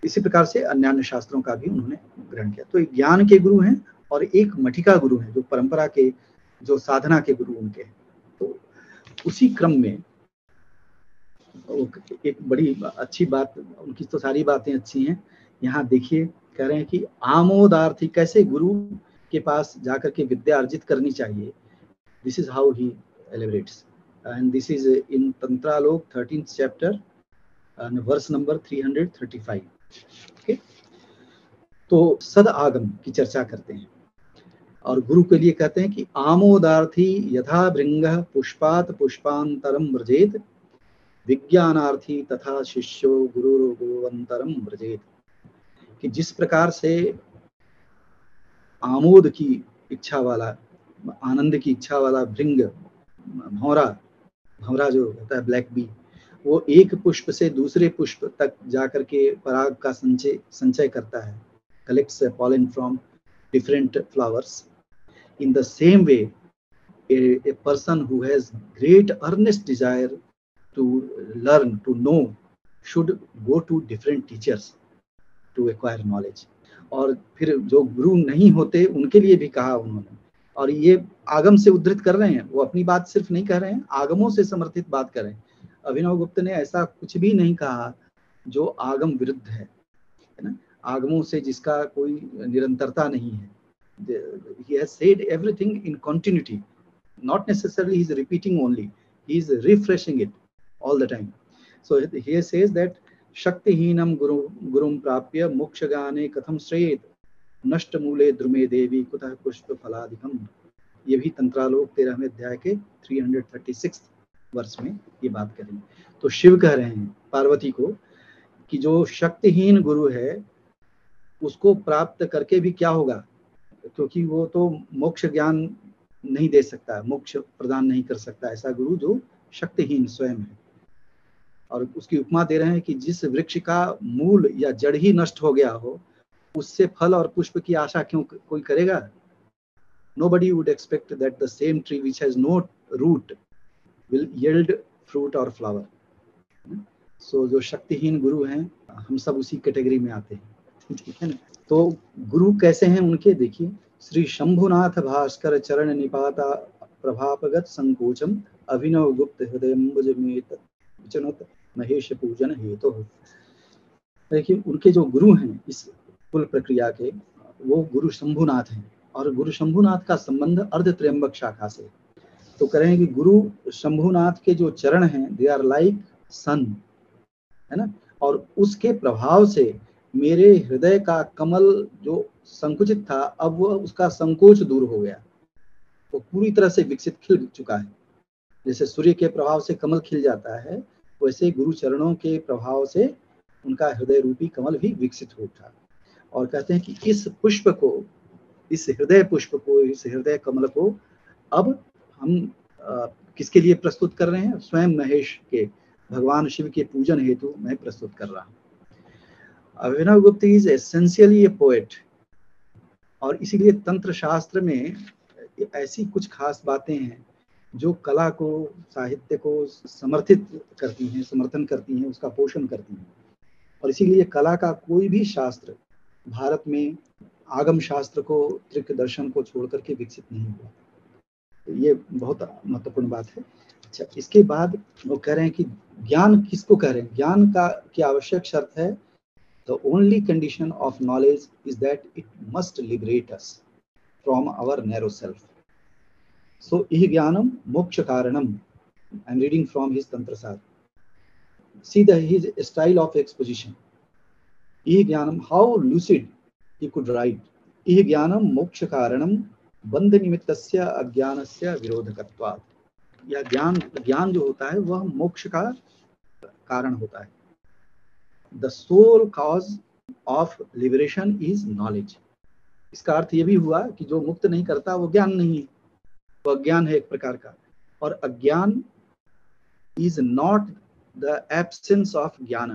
इसी प्रकार से अन्य शास्त्रों का भी उन्होंने ग्रहण किया। तो एक ज्ञान के गुरु हैं और एक मठिका गुरु हैं जो परंपरा के, जो साधना के गुरु उनके हैं। तो उसी क्रम में एक बड़ी अच्छी बात, उनकी तो सारी बातें अच्छी हैं। यहाँ देखिए कह रहे हैं कि आमोदार्थी, कैसे गुरु के पास जाकर के विद्या अर्जित करनी चाहिए। This is how he elaborates, and this is in Tantra Lok 13th chapter verse number 335। Okay, तो सद आगम की चर्चा करते हैं और गुरु के लिए कहते हैं कि आमोदार्थी यथा भृंगः पुष्पात पुष्पांतरम व्रजेत, विज्ञानार्थी तथा शिष्यो गुरु गुरुवंतरम व्रजेत। कि जिस प्रकार से आमोद की इच्छा वाला, आनंद की इच्छा वाला भृंग, भौरा, भौरा जो होता है ब्लैक बी, वो एक पुष्प से दूसरे पुष्प तक जाकर के पराग का संचय करता है, collects pollen from different flowers. In the same way a person who has great earnest desire to learn, to know, should go to different teachers to acquire knowledge। और फिर जो गुरु नहीं होते उनके लिए भी कहा उन्होंने, और ये आगम से उद्धृत कर रहे हैं, वो अपनी बात सिर्फ नहीं कह रहे हैं, आगमों से समर्थित बात कर रहे हैं। अभिनव गुप्त ने ऐसा कुछ भी नहीं कहा जो आगम विरुद्ध है ना, आगमों से जिसका कोई निरंतरता नहीं है। He has said everything in continuity, not necessarily he's repeating only, he's refreshing it all the time. So here says that shaktihinam gurum prapya mokshagane katham shreyet नष्ट मूले द्रुमे देवी कुतः पुष्प फलादिकम। ये भी तंत्रालोक 13वें अध्याय के 336 वर्ष में ये बात करें। तो शिव कह रहे हैं पार्वती को कि जो शक्तिहीन गुरु है उसको प्राप्त करके भी क्या होगा, क्योंकि वो तो मोक्ष ज्ञान नहीं दे सकता, मोक्ष प्रदान नहीं कर सकता ऐसा गुरु जो शक्तिहीन स्वयं है। और उसकी उपमा दे रहे हैं कि जिस वृक्ष का मूल या जड़ ही नष्ट हो गया हो, उससे फल और पुष्प की आशा क्यों कोई करेगा? Nobody would expect that the same tree which has no root will yield fruit or flower. So जो शक्तिहीन गुरु हैं, हम सब उसी कैटेगरी में आते हैं, ठीक है ना। तो गुरु कैसे हैं उनके देखिए, श्री शंभुनाथ भास्कर चरण निपाता प्रभापगत संकोचम अभिनव गुप्त हृदयम्बुज में विचनत महेश पूजन हेतु। देखिए उनके जो गुरु हैं इस कुल प्रक्रिया के, वो गुरु शंभुनाथ हैं, और गुरु शंभुनाथ का संबंध अर्ध त्र्यंबक शाखा से। तो कह रहे हैं कि गुरु शंभुनाथ के जो चरण हैं, दे आर लाइक सन, है ना, और उसके प्रभाव से मेरे हृदय का कमल जो संकुचित था, अब वो उसका संकोच दूर हो गया, वो पूरी तरह से विकसित खिल चुका है। जैसे सूर्य के प्रभाव से कमल खिल जाता है, वैसे गुरु चरणों के प्रभाव से उनका हृदय रूपी कमल भी विकसित हो उठा। और कहते हैं कि इस पुष्प को, इस हृदय पुष्प को, इस हृदय कमल को अब हम किसके लिए प्रस्तुत कर रहे हैं? स्वयं महेश के, भगवान शिव के पूजन हेतु मैं प्रस्तुत कर रहा हूँ। अभिनव गुप्त इज एसेंशियली ए पोएट, और इसीलिए तंत्र शास्त्र में ऐसी कुछ खास बातें हैं जो कला को, साहित्य को समर्थित करती हैं, समर्थन करती हैं, उसका पोषण करती हैं। और इसीलिए कला का कोई भी शास्त्र भारत में आगम शास्त्र को, त्रिक दर्शन को छोड़ करके विकसित नहीं हुआ। तो ये बहुत महत्वपूर्ण बात है। अच्छा, इसके बाद वो कह रहे हैं कि ज्ञान किसको कह रहे हैं? ज्ञान का की आवश्यक शर्त है, the only condition of knowledge is that it must liberate us from our narrow self. So इह ज्ञानम मोक्ष कारणम। I am reading from his Tantrasara. See his style of exposition. इह ज्ञानम, how lucid he could write. इह ज्ञानम मोक्ष कारणम बंध निमित्तस्य अज्ञानस्य विरोधकत्वात्। यह ज्ञान जो होता है वह मोक्ष का कारण होता है। The sole cause of liberation is knowledge. इसका अर्थ ये भी हुआ कि जो मुक्त नहीं करता वो ज्ञान नहीं है, वो अज्ञान है एक प्रकार का। और अज्ञान is not the absence of jnana.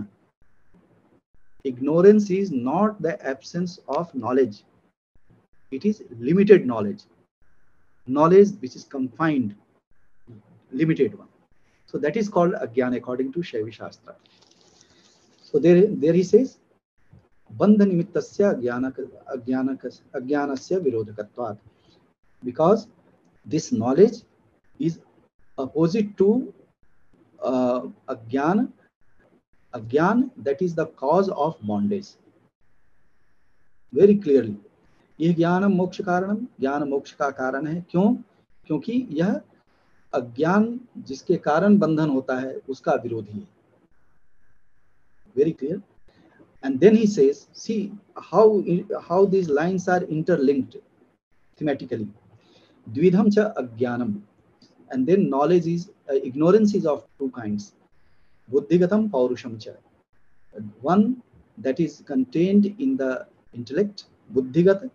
Ignorance is not the absence of knowledge. It is limited knowledge. Knowledge which is confined, limited one. So that is called ajnana according to Shaiva Shastra. So there he says, bandha nimittasya ajnanasya virodhakatvat. Because this knowledge is opposite to ajnana, that is the cause of bondage. Very clearly, यह ज्ञान मोक्ष कारणम, ज्ञान मोक्ष का कारण है। क्यों? क्योंकि यह अज्ञान जिसके कारण बंधन होता है उसका विरोधी है। very clear. And then he says, see how these lines are interlinked thematically. Dvidham cha ajnanam. And then knowledge is, ignorance is of two kinds. Buddhigatam paurusham cha. One that is contained in the intellect, buddhigat,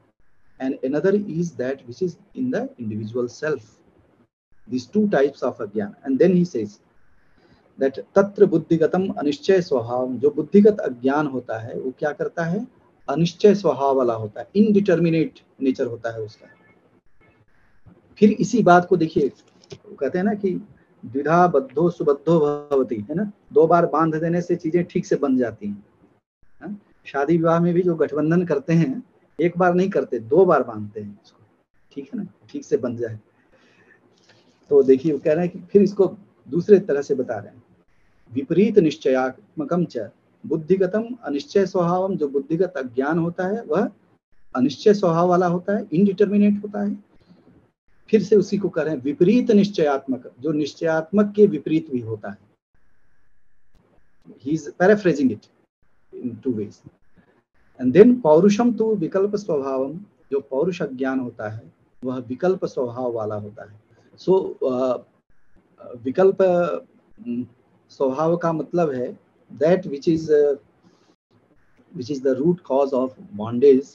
and another is that which is in the individual self. These two types of ajnana. And then he says that तत्र बुद्धिगतम अनिश्चय स्वभाव, जो बुद्धिगत अज्ञान होता है वो क्या करता है, अनिश्चय स्वभाव वाला होता है, इनडिटर्मिनेट नेचर होता है उसका। फिर इसी बात को देखिए, कहते हैं ना कि द्विधा बद्धो सुबद्धो भवति, है ना, दो बार बांध देने से चीजें ठीक से बन जाती हैं। शादी विवाह में भी जो गठबंधन करते हैं एक बार नहीं करते, दो बार बांधते हैं इसको, ठीक है ना, ठीक से बन जाए। तो देखिए वो कह रहे हैं कि फिर इसको दूसरे तरह से बता रहे हैं, विपरीत निश्चयात्मकम च बुद्धिगतम अनिश्चय स्वभावम, जो बुद्धिगत अज्ञान होता है वह अनिश्चय स्वभाव वाला होता है, इनडिटर्मिनेट होता है। फिर से उसी को कह रहे हैं विपरीत निश्चयात्मक, जो निश्चयात्मक के विपरीत भी होता है। He is paraphrasing it in two ways. And then पौरुषम तो विकल्प स्वभावम, जो पौरुष ज्ञान होता है वह विकल्प स्वभाव वाला होता है। सो विकल्प स्वभाव का मतलब है that which is the root cause of bondage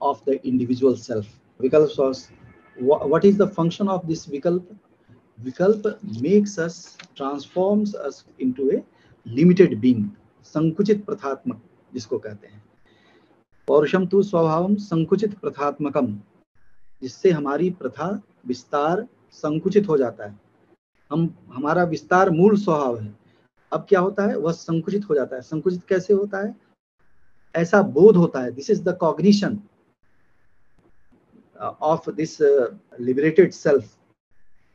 of the individual self. Vikalp source. What is the function of this vikalp? Vikalp makes us, transforms us into a limited being, संकुचित प्रथात्मक जिसको कहते हैं। पौरुषम तु स्वभावम संकुचित प्रथात्मकम, जिससे हमारी प्रथा विस्तार संकुचित हो जाता है। हमारा विस्तार मूल स्वभाव है, अब क्या होता है वह संकुचित हो जाता है। संकुचित कैसे होता है, ऐसा बोध होता है, this is the cognition of this liberated self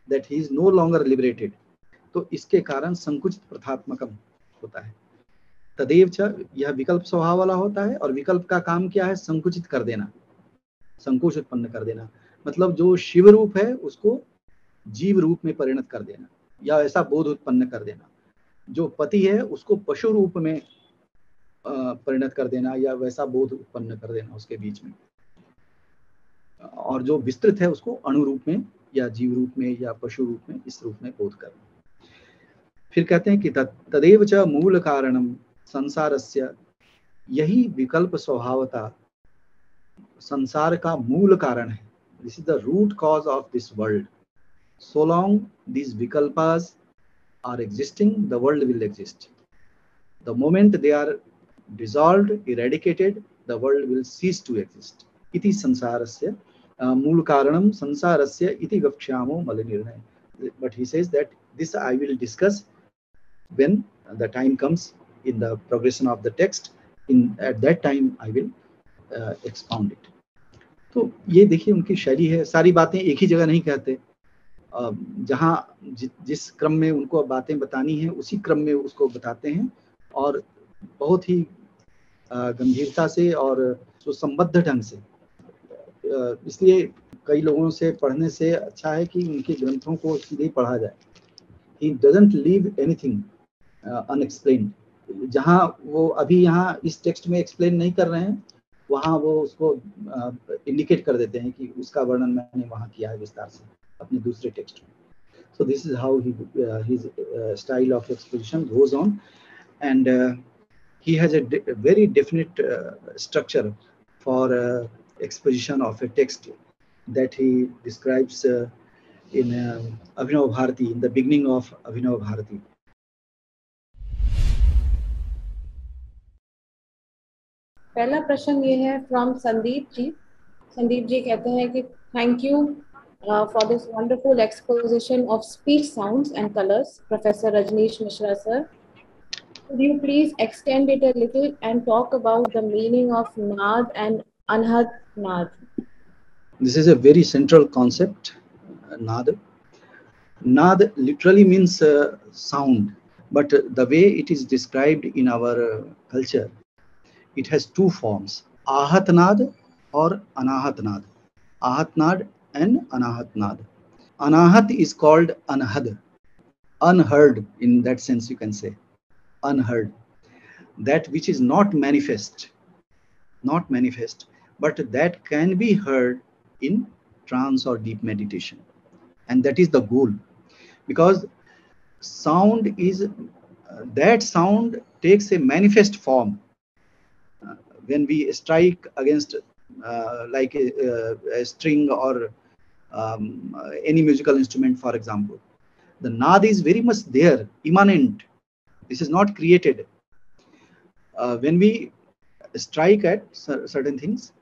that he is no longer liberated. तो इसके कारण संकुचित प्रथात्मकम होता है। तदेव च, यह विकल्प स्वभाव वाला होता है, और विकल्प का काम क्या है, संकुचित कर देना, संकोच उत्पन्न कर देना। मतलब जो शिव रूप है उसको जीव रूप में परिणत कर देना, या ऐसा बोध उत्पन्न कर देना। जो पति है उसको पशु रूप में परिणत कर देना, या वैसा बोध उत्पन्न कर देना उसके बीच में। और जो विस्तृत है उसको अणु रूप में, या जीव रूप में, या पशु रूप में, इस रूप में बोध करना। फिर कहते हैं कि तदेव च मूल कारणम संसारस्य, यही विकल्प स्वभावता संसार का मूल कारण है। This is the root cause of this world. So long these vikalpas are existing, the world will exist. The moment they are dissolved, eradicated, the world will cease to exist. Iti sansarasya mool karanam sansarasya iti gakshamo malinirnay. But he says that this I will discuss when the time comes in the progression of the text. At that time I will expound it. तो ये देखिए उनकी शैली है, सारी बातें एक ही जगह नहीं कहते, जहाँ जिस क्रम में उनको बातें बतानी है उसी क्रम में उसको बताते हैं, और बहुत ही गंभीरता से और जो संबद्ध ढंग से। इसलिए कई लोगों से पढ़ने से अच्छा है कि उनके ग्रंथों को सीधे पढ़ा जाए। He doesn't leave anything unexplained. जहाँ वो अभी यहाँ इस टेक्स्ट में एक्सप्लेन नहीं कर रहे हैं, वहाँ वो उसको इंडिकेट कर देते हैं कि उसका वर्णन मैंने वहाँ किया है विस्तार से अपने दूसरे टेक्स्ट में। So this is how his style of exposition goes on, and he has a very definite structure for exposition of a text that he describes in Abhinav Bharati, in the beginning of Abhinav Bharati. पहला प्रश्न ये है फ्रॉम संदीप जी। संदीप जी कहते हैं कि thank you for this wonderful exposition of speech sounds and colors, Professor Rajneesh Mishra sir. Could you please extend it a little and talk about the meaning of Naad and Anhad Naad? This is a very central concept, Naad. Naad literally means sound, but the way it is described in our culture, it has two forms, Ahat Naad or Anahat Naad. Ahat Naad and Anahat Naad. Anahat is called Anhad, unheard, in that sense you can say, unheard. that which is not manifest, but that can be heard in trance or deep meditation. And that is the goal, because sound is that sound takes a manifest form when we strike against like a string or any musical instrument, for example. The nad is very much there, immanent. This is not created. When we strike at certain things,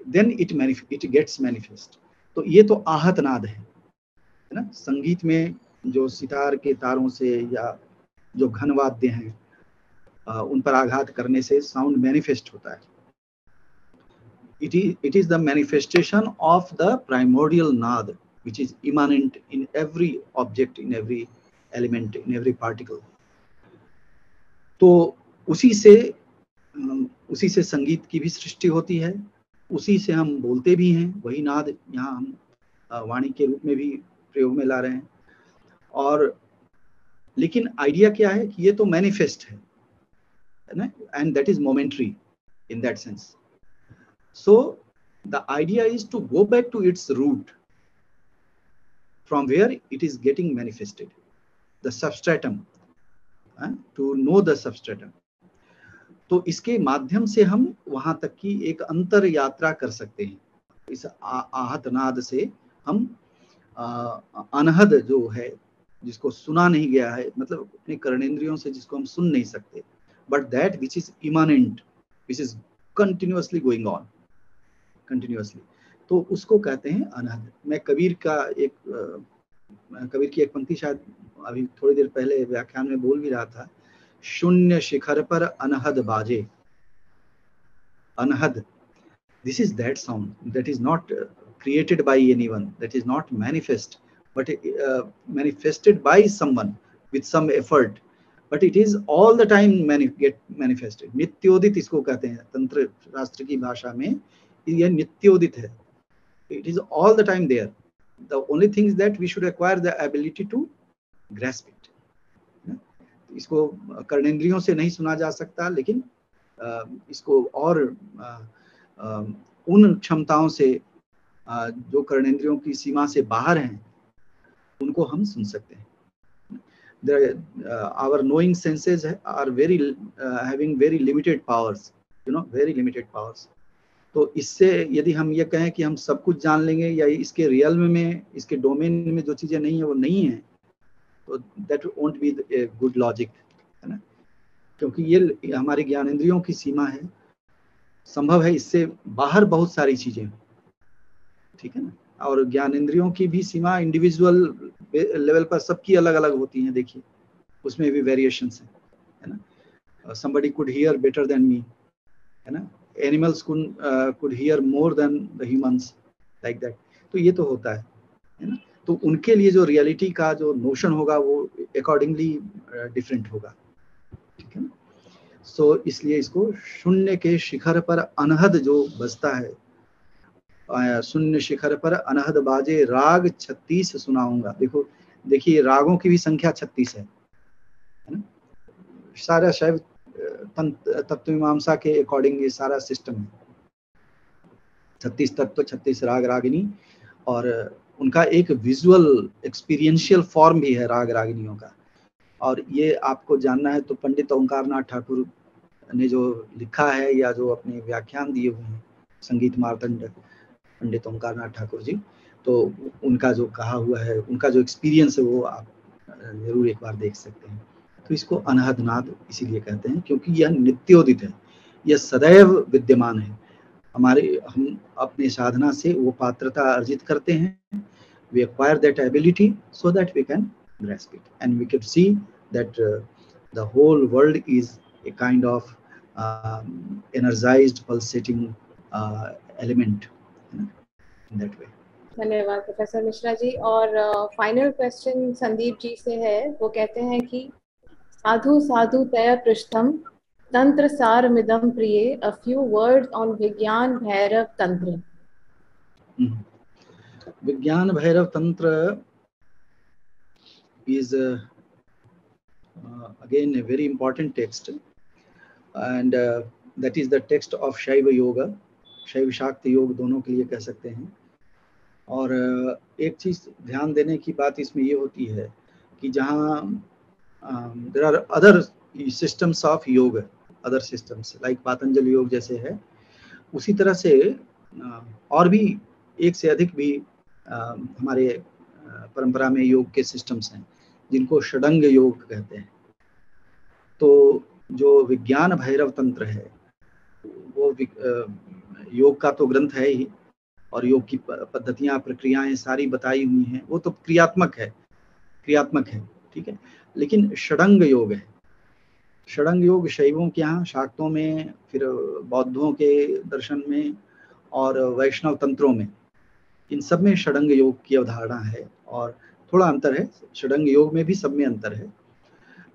then it gets manifest. तो ये तो आहत नाद है ना. संगीत में जो सितार के तारों से या जो घन वाद्य हैं उन पर आघात करने से साउंड मैनिफेस्ट होता है. It is the manifestation of the primordial nad, which is immanent in every object, in every element, in every particle. तो उसी से संगीत की भी सृष्टि होती है, उसी से हम बोलते भी हैं. वही नाद यहाँ हम वाणी के रूप में भी प्रयोग में ला रहे हैं. और लेकिन आइडिया क्या है कि ये तो मैनिफेस्ट है ना, and that is momentary in that sense. So the idea is to go back to its root, from where it is getting manifested, the substratum, to know the substratum. तो इसके माध्यम से हम वहां तक की एक अंतर यात्रा कर सकते हैं. इस आहत नाद से हम अनहद जो है, जिसको सुना नहीं गया है, मतलब अपने कर्णेंद्रियों से जिसको हम सुन नहीं सकते, but that which is immanent, which is continuously going on, continuously, तो उसको कहते हैं अनहद. मैं कबीर की एक पंक्ति शायद अभी थोड़ी देर पहले व्याख्यान में बोल भी रहा था. शून्य शिखर पर अनहद बाजे. अनहद, this is that sound that is not created by anyone, that is not manifest, but manifested by someone with some effort, but it is all the time get manifested. नित्योदित इसको कहते हैं तंत्र शास्त्र की भाषा में. यह नित्योदित है. It is all the time there. The only thing is that we should acquire the ability to grasp it. इसको कर्णेंद्रियों से नहीं सुना जा सकता, लेकिन इसको और उन क्षमताओं से जो कर्णेंद्रियों की सीमा से बाहर हैं, उनको हम सुन सकते हैं. Our knowing senses are having very limited powers, very limited powers. तो इससे यदि हम ये कहें कि हम सब कुछ जान लेंगे या इसके रियल में, इसके डोमेन में जो चीजें नहीं है वो नहीं है, तो that won't be a good logic, है ना. क्योंकि ये हमारी ज्ञानेंद्रियों की सीमा है. संभव है इससे बाहर बहुत सारी चीजें, ठीक है ना. और ज्ञानेंद्रियों की भी सीमा इंडिविजुअल लेवल पर सबकी अलग अलग होती हैं. देखिए उसमें भी वेरिएशंस हैं, है ना. somebody could hear better than me, है ना. Animals could hear more than the humans, like that. तो ये तो होता है ना. तो उनके लिए जो रियलिटी का जो नोशन होगा वो अकॉर्डिंगली डिफरेंट होगा, ठीक है ना. सो इसलिए इसको शून्य के शिखर पर अनहद जो बजता है, शून्य शिखर पर अनहद बाजे राग 36 सुनाऊंगा. देखिए रागों की भी संख्या 36 है ना. सारा शायद तत्व मीमांसा के अकॉर्डिंग ये सारा सिस्टम है. 36 तत्व, 36 राग रागिनी, और उनका एक विजुअल एक्सपीरियंशियल फॉर्म भी है राग रागिनियों का. और ये आपको जानना है तो पंडित ओंकारनाथ ठाकुर ने जो लिखा है या जो अपने व्याख्यान दिए हुए हैं, संगीत मार्तंड पंडित ओंकारनाथ ठाकुर जी, तो उनका जो कहा हुआ है, उनका जो एक्सपीरियंस है, वो आप जरूर एक बार देख सकते हैं. तो इसको अनहद नाद इसीलिए कहते हैं क्योंकि यह नित्योदित है, यह सदैव विद्यमान है. हम अपने साधना से वो पात्रता अर्जित करते हैं. We acquire that ability so that we can grasp it, and we can see that the whole world is a kind of energized, pulsating element in that way. धन्यवाद प्रोफेसर मिश्रा जी. और फाइनल क्वेश्चन संदीप जी से है. वो कहते हैं कि साधु साधु तय पृष्ठम तंत्र सार मिदम प्रिय, a few words on विज्ञान भैरव तंत्र. विज्ञान भैरव तंत्र is again a very important text. And that is the text of शैव योग, शैव शाक्त योग दोनों के लिए कह सकते हैं। और एक चीज ध्यान देने की बात इसमें ये होती है कि जहाँ there are other systems of yoga, other systems like Patanjal yoga जैसे है, उसी तरह से और भी एक से अधिक भी हमारे परंपरा में योग के सिस्टम्स हैं जिनको षडंग योग कहते हैं। तो जो विज्ञान भैरव तंत्र है वो योग का तो ग्रंथ है ही, और योग की पद्धतियां प्रक्रियाएं सारी बताई हुई हैं, वो तो क्रियात्मक है, ठीक है। लेकिन षडंग योग है, षडंग योग शैवों के यहाँ, शाक्तों में, फिर बौद्धों के दर्शन में और वैष्णव तंत्रों में, इन सब में षडंग योग की अवधारणा है। और थोड़ा अंतर है, षडंग योग में भी सब में अंतर है,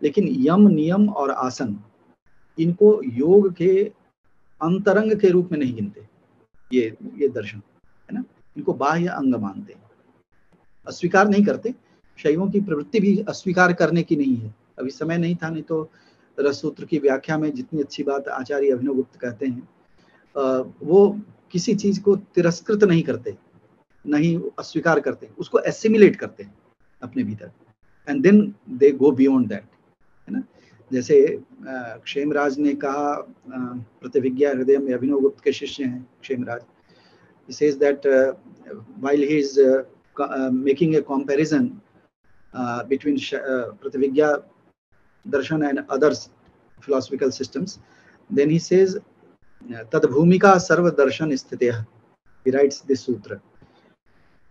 लेकिन यम नियम और आसन इनको योग के अंतरंग के रूप में नहीं गिनते ये दर्शन, है ना, इनको बाह्य अंग मानते हैं, अस्वीकार नहीं करते। शैवों की प्रवृत्ति भी अस्वीकार करने की नहीं है, अभी समय नहीं था, नहीं तो रससूत्र की व्याख्या में जितनी अच्छी बात आचार्य अभिनवगुप्त कहते हैं वो किसी चीज को तिरस्कृत नहीं करते, नहीं अस्वीकार करते, उसको एसिमिलेट करते हैं अपने भीतर, and then they go beyond that, है ना। जैसे क्षेमराज ने कहा, प्रतिविज्ञा हृदय में अभिनवगुप्त के शिष्य हैं Kshemaraja, he says that while he is making a comparison between Prativigya darshan and other philosophical systems, then he says tad bhumika sarva darshan sthiteh, he writes this sutra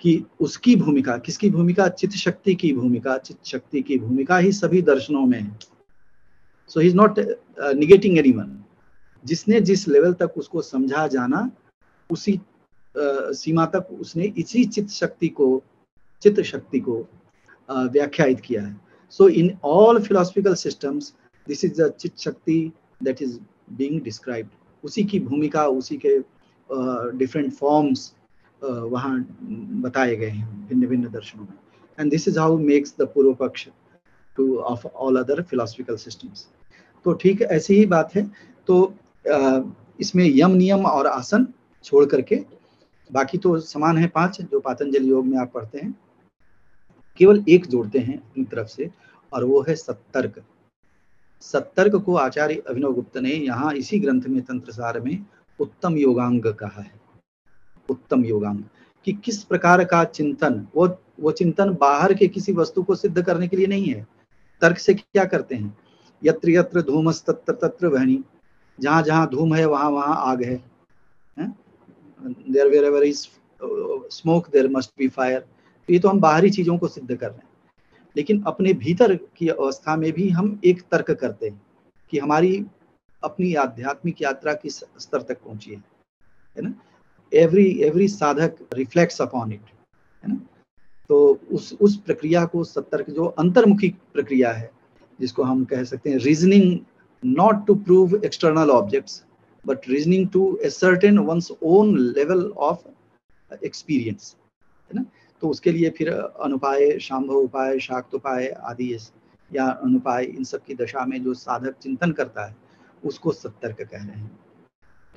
कि उसकी भूमिका, किसकी भूमिका, चित्त शक्ति की भूमिका, चित्त शक्ति की भूमिका ही सभी दर्शनों में है। So he is not negating anyone, जिसने जिस लेवल तक उसको समझा जाना उसी सीमा तक उसने इसी चित्त शक्ति को व्याख्यायित किया है। So in all philosophical systems this is the चित्त शक्ति दैट इज बीइंग डिस्क्राइब्ड, उसी की भूमिका, उसी के डिफरेंट फॉर्म्स वहाँ बताए गए हैं भिन्न भिन्न दर्शनों में, and this is how makes the पूर्व पक्ष two of all other philosophical systems. तो ठीक ऐसी ही बात है। तो इसमें यम नियम और आसन छोड़ करके बाकी तो समान है 5 जो पातंजल योग में आप पढ़ते हैं, केवल एक जोड़ते हैं अपनी तरफ से, और वो है सत्तर्क। सत्तर्क को आचार्य अभिनवगुप्त ने यहाँ इसी ग्रंथ में तंत्रसार में उत्तम योगांग कहा है। उत्तम योगांग कि किस प्रकार का चिंतन, वो चिंतन बाहर के किसी वस्तु को सिद्ध करने के लिए नहीं है। तर्क से क्या करते हैं, यत्र यत्र धूमस तत्र तत्र वह्नि, जहाँ जहाँ धूम है वहाँ वहाँ आग है, there wherever is smoke there must be fire। ये तो हम बाहरी चीजों को सिद्ध कर रहे हैं, लेकिन अपने भीतर की अवस्था में भी हम एक तर्क करते हैं कि हमारी अपनी आध्यात्मिक यात्रा किस स्तर तक पहुंची है ना। एवरी साधक रिफ्लेक्ट्स अपॉन इट, है ना। तो उस प्रक्रिया को सत्तर्क, जो अंतर्मुखी प्रक्रिया है, जिसको हम कह सकते हैं reasoning, not to prove external objects but reasoning to ascertain one's own level of experience, है ना। तो उसके लिए फिर अनुपाय, शांभव उपाय, शाक्त उपाय आदि या अनुपाय, इन सब की दशा में जो साधक चिंतन करता है उसको सत्तर्क कह रहे हैं,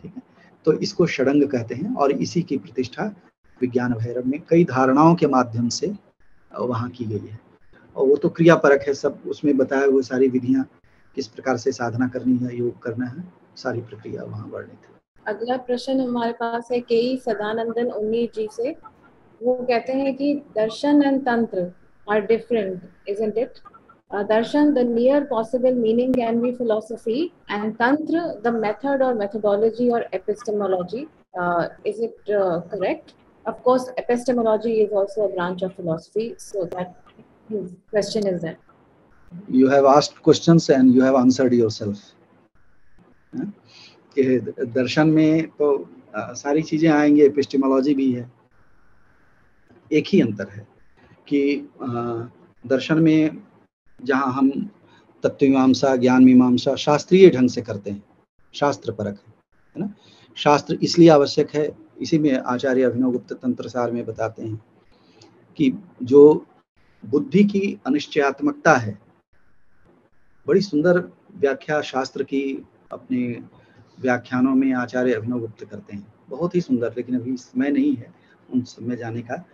ठीक है। तो इसको षडंग कहते हैं, और इसी की प्रतिष्ठा विज्ञान भैरव में कई धारणाओं के माध्यम से वहाँ की गई है, और वो तो क्रियापरक है, सब उसमें बताया हुआ सारी विधियां, किस प्रकार से साधना करनी है, योग करना है, सारी प्रक्रिया वहाँ वर्णित है। अगला प्रश्न हमारे पास है के सदानंदन उन्नी जी से। वो कहते हैं कि darshan and tantra are different, isn't it? Darshan, the near possible meaning can be philosophy, and Tantra, the method or methodology or epistemology. Is it correct? Of course, epistemology is also a branch of philosophy, so that question is that. You have asked questions and you have answered yourself. कि दर्शन में तो सारी चीजें आएंगी, एपिस्टेमोलॉजी भी है। एक ही अंतर है कि दर्शन में जहाँ हम तत्व मीमांसा, ज्ञान मीमांसा शास्त्रीय ढंग से करते हैं, शास्त्र परक है ना। शास्त्र इसलिए आवश्यक है, इसी में आचार्य अभिनवगुप्त तंत्रसार में बताते हैं कि जो बुद्धि की अनिश्चयात्मकता है, बड़ी सुंदर व्याख्या शास्त्र की अपने व्याख्यानों में आचार्य अभिनवगुप्त करते हैं, बहुत ही सुंदर, लेकिन अभी समय नहीं है उन सब में जाने का।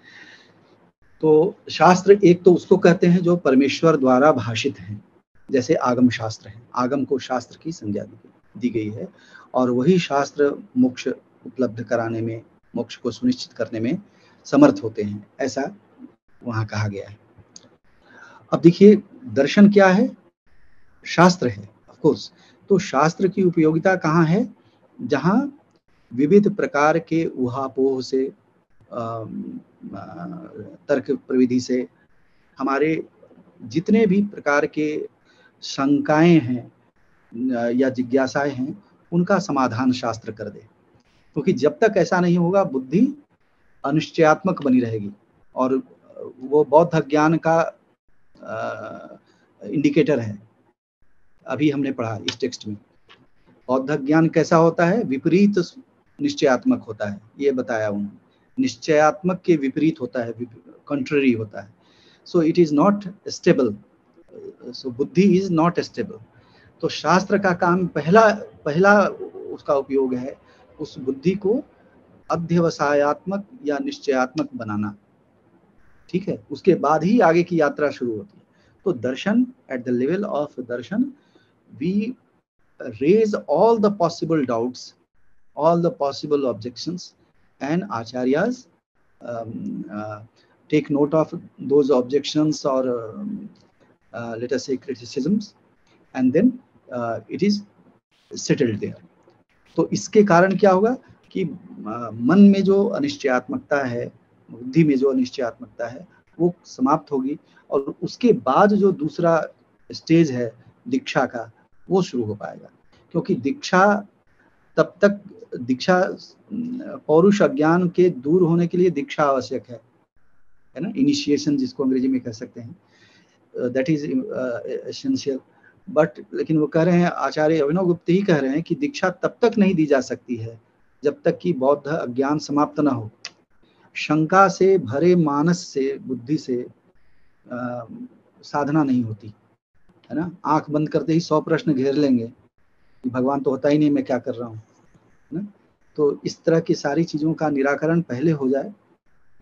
तो शास्त्र एक तो उसको कहते हैं जो परमेश्वर द्वारा भाषित हैं, जैसे आगम शास्त्र है, आगम को शास्त्र की संज्ञा दी गई है, और वही शास्त्र मोक्ष उपलब्ध कराने में, मोक्ष को सुनिश्चित करने में समर्थ होते हैं, ऐसा वहाँ कहा गया है। अब देखिए दर्शन क्या है, शास्त्र है ऑफ कोर्स। तो शास्त्र की उपयोगिता कहाँ है, जहाँ विविध प्रकार के ऊहापोह से, तर्क प्रविधि से हमारे जितने भी प्रकार के शंकाएं हैं या जिज्ञासाएं हैं, उनका समाधान शास्त्र कर दे। क्योंकि जब तक ऐसा नहीं होगा, बुद्धि अनिश्चयात्मक बनी रहेगी, और वो बौद्ध ज्ञान का इंडिकेटर है। अभी हमने पढ़ा इस टेक्स्ट में, बौद्ध ज्ञान कैसा होता है, विपरीत निश्चयात्मक होता है, ये बताया उन्होंने। निश्चयात्मक के विपरीत होता है, कंट्ररी होता है। So it is not stable, so बुद्धि इज नॉट स्टेबल। तो शास्त्र का काम पहला उसका उपयोग है उस बुद्धि को अध्यवसायात्मक या निश्चयात्मक बनाना, ठीक है। उसके बाद ही आगे की यात्रा शुरू होती है। तो दर्शन, एट द लेवल ऑफ दर्शन we raise all the possible doubts, all the possible objections, and acharyas take note of those objections or let us say criticisms, and then it is settled there. तो इसके कारण क्या होगा कि मन में जो अनिश्चयात्मकता है, बुद्धि में जो अनिश्चयात्मकता है, वो समाप्त होगी, और उसके बाद जो दूसरा स्टेज है दीक्षा का, वो शुरू हो पाएगा। क्योंकि दीक्षा तब तक, दीक्षा पौरुष अज्ञान के दूर होने के लिए दीक्षा आवश्यक है ना, इनिशिएशन जिसको अंग्रेजी में कह सकते हैं, दैट इज एसेंशियल। बट लेकिन वो कह रहे हैं, आचार्य अभिनवगुप्त ही कह रहे हैं कि दीक्षा तब तक नहीं दी जा सकती है जब तक कि बौद्ध अज्ञान समाप्त ना हो। शंका से भरे मानस से, बुद्धि से साधना नहीं होती है ना। आंख बंद करते ही 100 प्रश्न घेर लेंगे कि भगवान तो होता ही नहीं, मैं क्या कर रहा हूँ ना। तो इस तरह की सारी चीजों का निराकरण पहले हो जाए,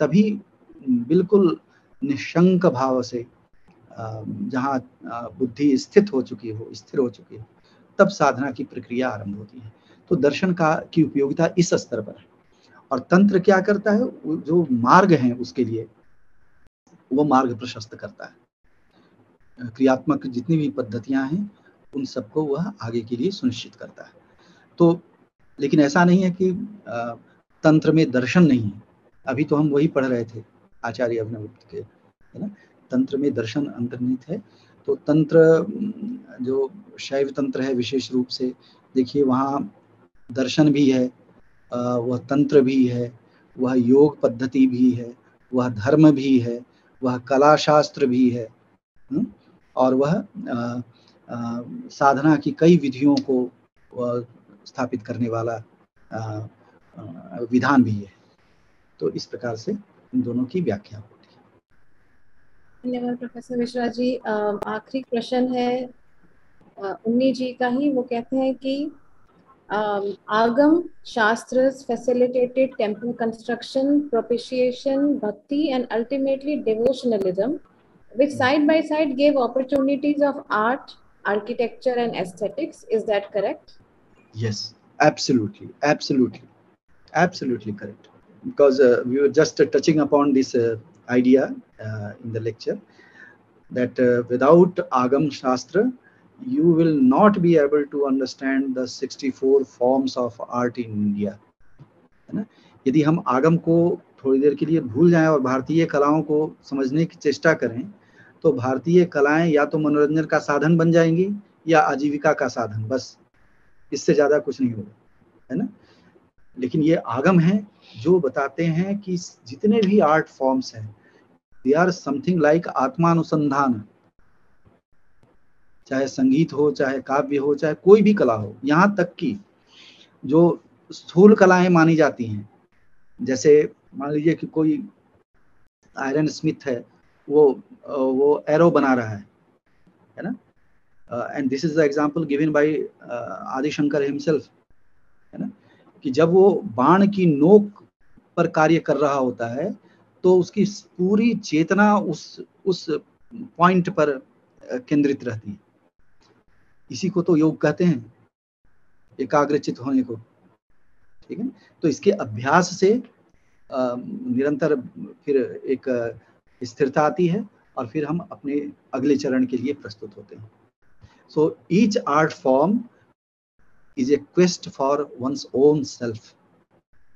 तभी बिल्कुल निशंक भाव से, जहाँ बुद्धि स्थित हो चुकी हो, स्थिर हो चुकी हो, तब साधना की प्रक्रिया आरंभ होती है। तो दर्शन की उपयोगिता इस स्तर पर है। और तंत्र क्या करता है, जो मार्ग है उसके लिए, वो मार्ग प्रशस्त करता है। क्रियात्मक जितनी भी पद्धतियां हैं, उन सबको वह आगे के लिए सुनिश्चित करता है। तो लेकिन ऐसा नहीं है कि तंत्र में दर्शन नहीं है। अभी तो हम वही पढ़ रहे थे आचार्य अभिनवगुप्त के, है ना। तंत्र में दर्शन अंतर्निहित है। तो तंत्र, जो शैव तंत्र है विशेष रूप से, देखिए वहाँ दर्शन भी है, वह तंत्र भी है, वह योग पद्धति भी है, वह धर्म भी है, वह कला शास्त्र भी है, और वह साधना की कई विधियों को स्थापित करने वाला विधान भी है। तो इस प्रकार से इन दोनों की व्याख्या होती है। धन्यवाद प्रोफेसर मिश्रा जी। आखिरी प्रश्न है उन्नी जी का ही। वो कहते हैं कि आगम शास्त्र्स facilitated temple construction, propitiation, bhakti, and ultimately devotionalism, which side by side gave opportunities of art, architecture, and aesthetics. Is that correct? Yes, absolutely, absolutely, absolutely correct. Because we were just touching upon this idea in the lecture, that without Agam Shastra, you will not be able to understand the 64 forms of art in India, है ना। यदि हम आगम को थोड़ी देर के लिए भूल जाएं और भारतीय कलाओं को समझने की चेष्टा करें, तो भारतीय कलाएं या तो मनोरंजन का साधन बन जाएंगी या आजीविका का साधन, बस, इससे ज्यादा कुछ नहीं होगा, है ना। लेकिन ये आगम है जो बताते हैं कि जितने भी आर्ट फॉर्म्स हैं, दे आर समथिंग लाइक आत्मानुसंधान। चाहे संगीत हो, चाहे काव्य हो, चाहे कोई भी कला हो, यहाँ तक कि जो स्थूल कलाएं मानी जाती हैं, जैसे मान लीजिए कि कोई आयरन स्मिथ है, वो एरो बना रहा है ना, and this is the example given by आदि शंकर हिमसेल्फ, है ना, कि जब वो बाण की नोक पर कार्य कर रहा होता है तो उसकी पूरी चेतना उस पॉइंट पर केंद्रित रहती है। इसी को तो योग कहते हैं, एकाग्रचित होने को, ठीक है। तो इसके अभ्यास से निरंतर फिर एक स्थिरता आती है और फिर हम अपने अगले चरण के लिए प्रस्तुत होते हैं। So each art form is a quest for one's own self,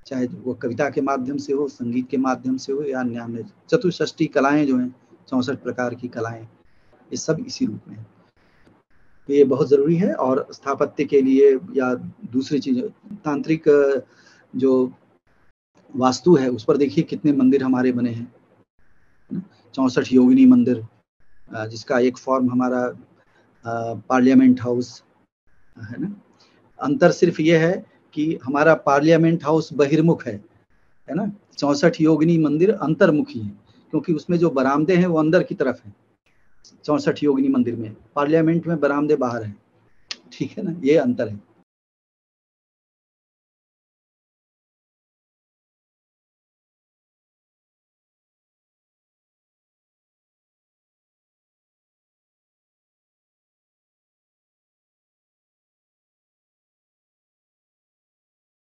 चाहे वो कविता के माध्यम से हो, संगीत के माध्यम से हो या अन्य चतुष्षष्टि कलाएं जो हैं, 64 प्रकार की कलाएं, ये सब इसी रूप में है। ये बहुत जरूरी है। और स्थापत्य के लिए या दूसरी चीज, तांत्रिक जो वास्तु है उस पर देखिए कितने मंदिर हमारे बने हैं, 64 योगिनी मंदिर, जिसका एक फॉर्म हमारा पार्लियामेंट हाउस है ना। अंतर सिर्फ ये है कि हमारा पार्लियामेंट हाउस बहिर्मुख है ना, 64 योगिनी मंदिर अंतर्मुखी है, क्योंकि उसमें जो बरामदे हैं वो अंदर की तरफ है 64 योगिनी मंदिर में, पार्लियामेंट में बरामदे बाहर है, ठीक है ना, ये अंतर है।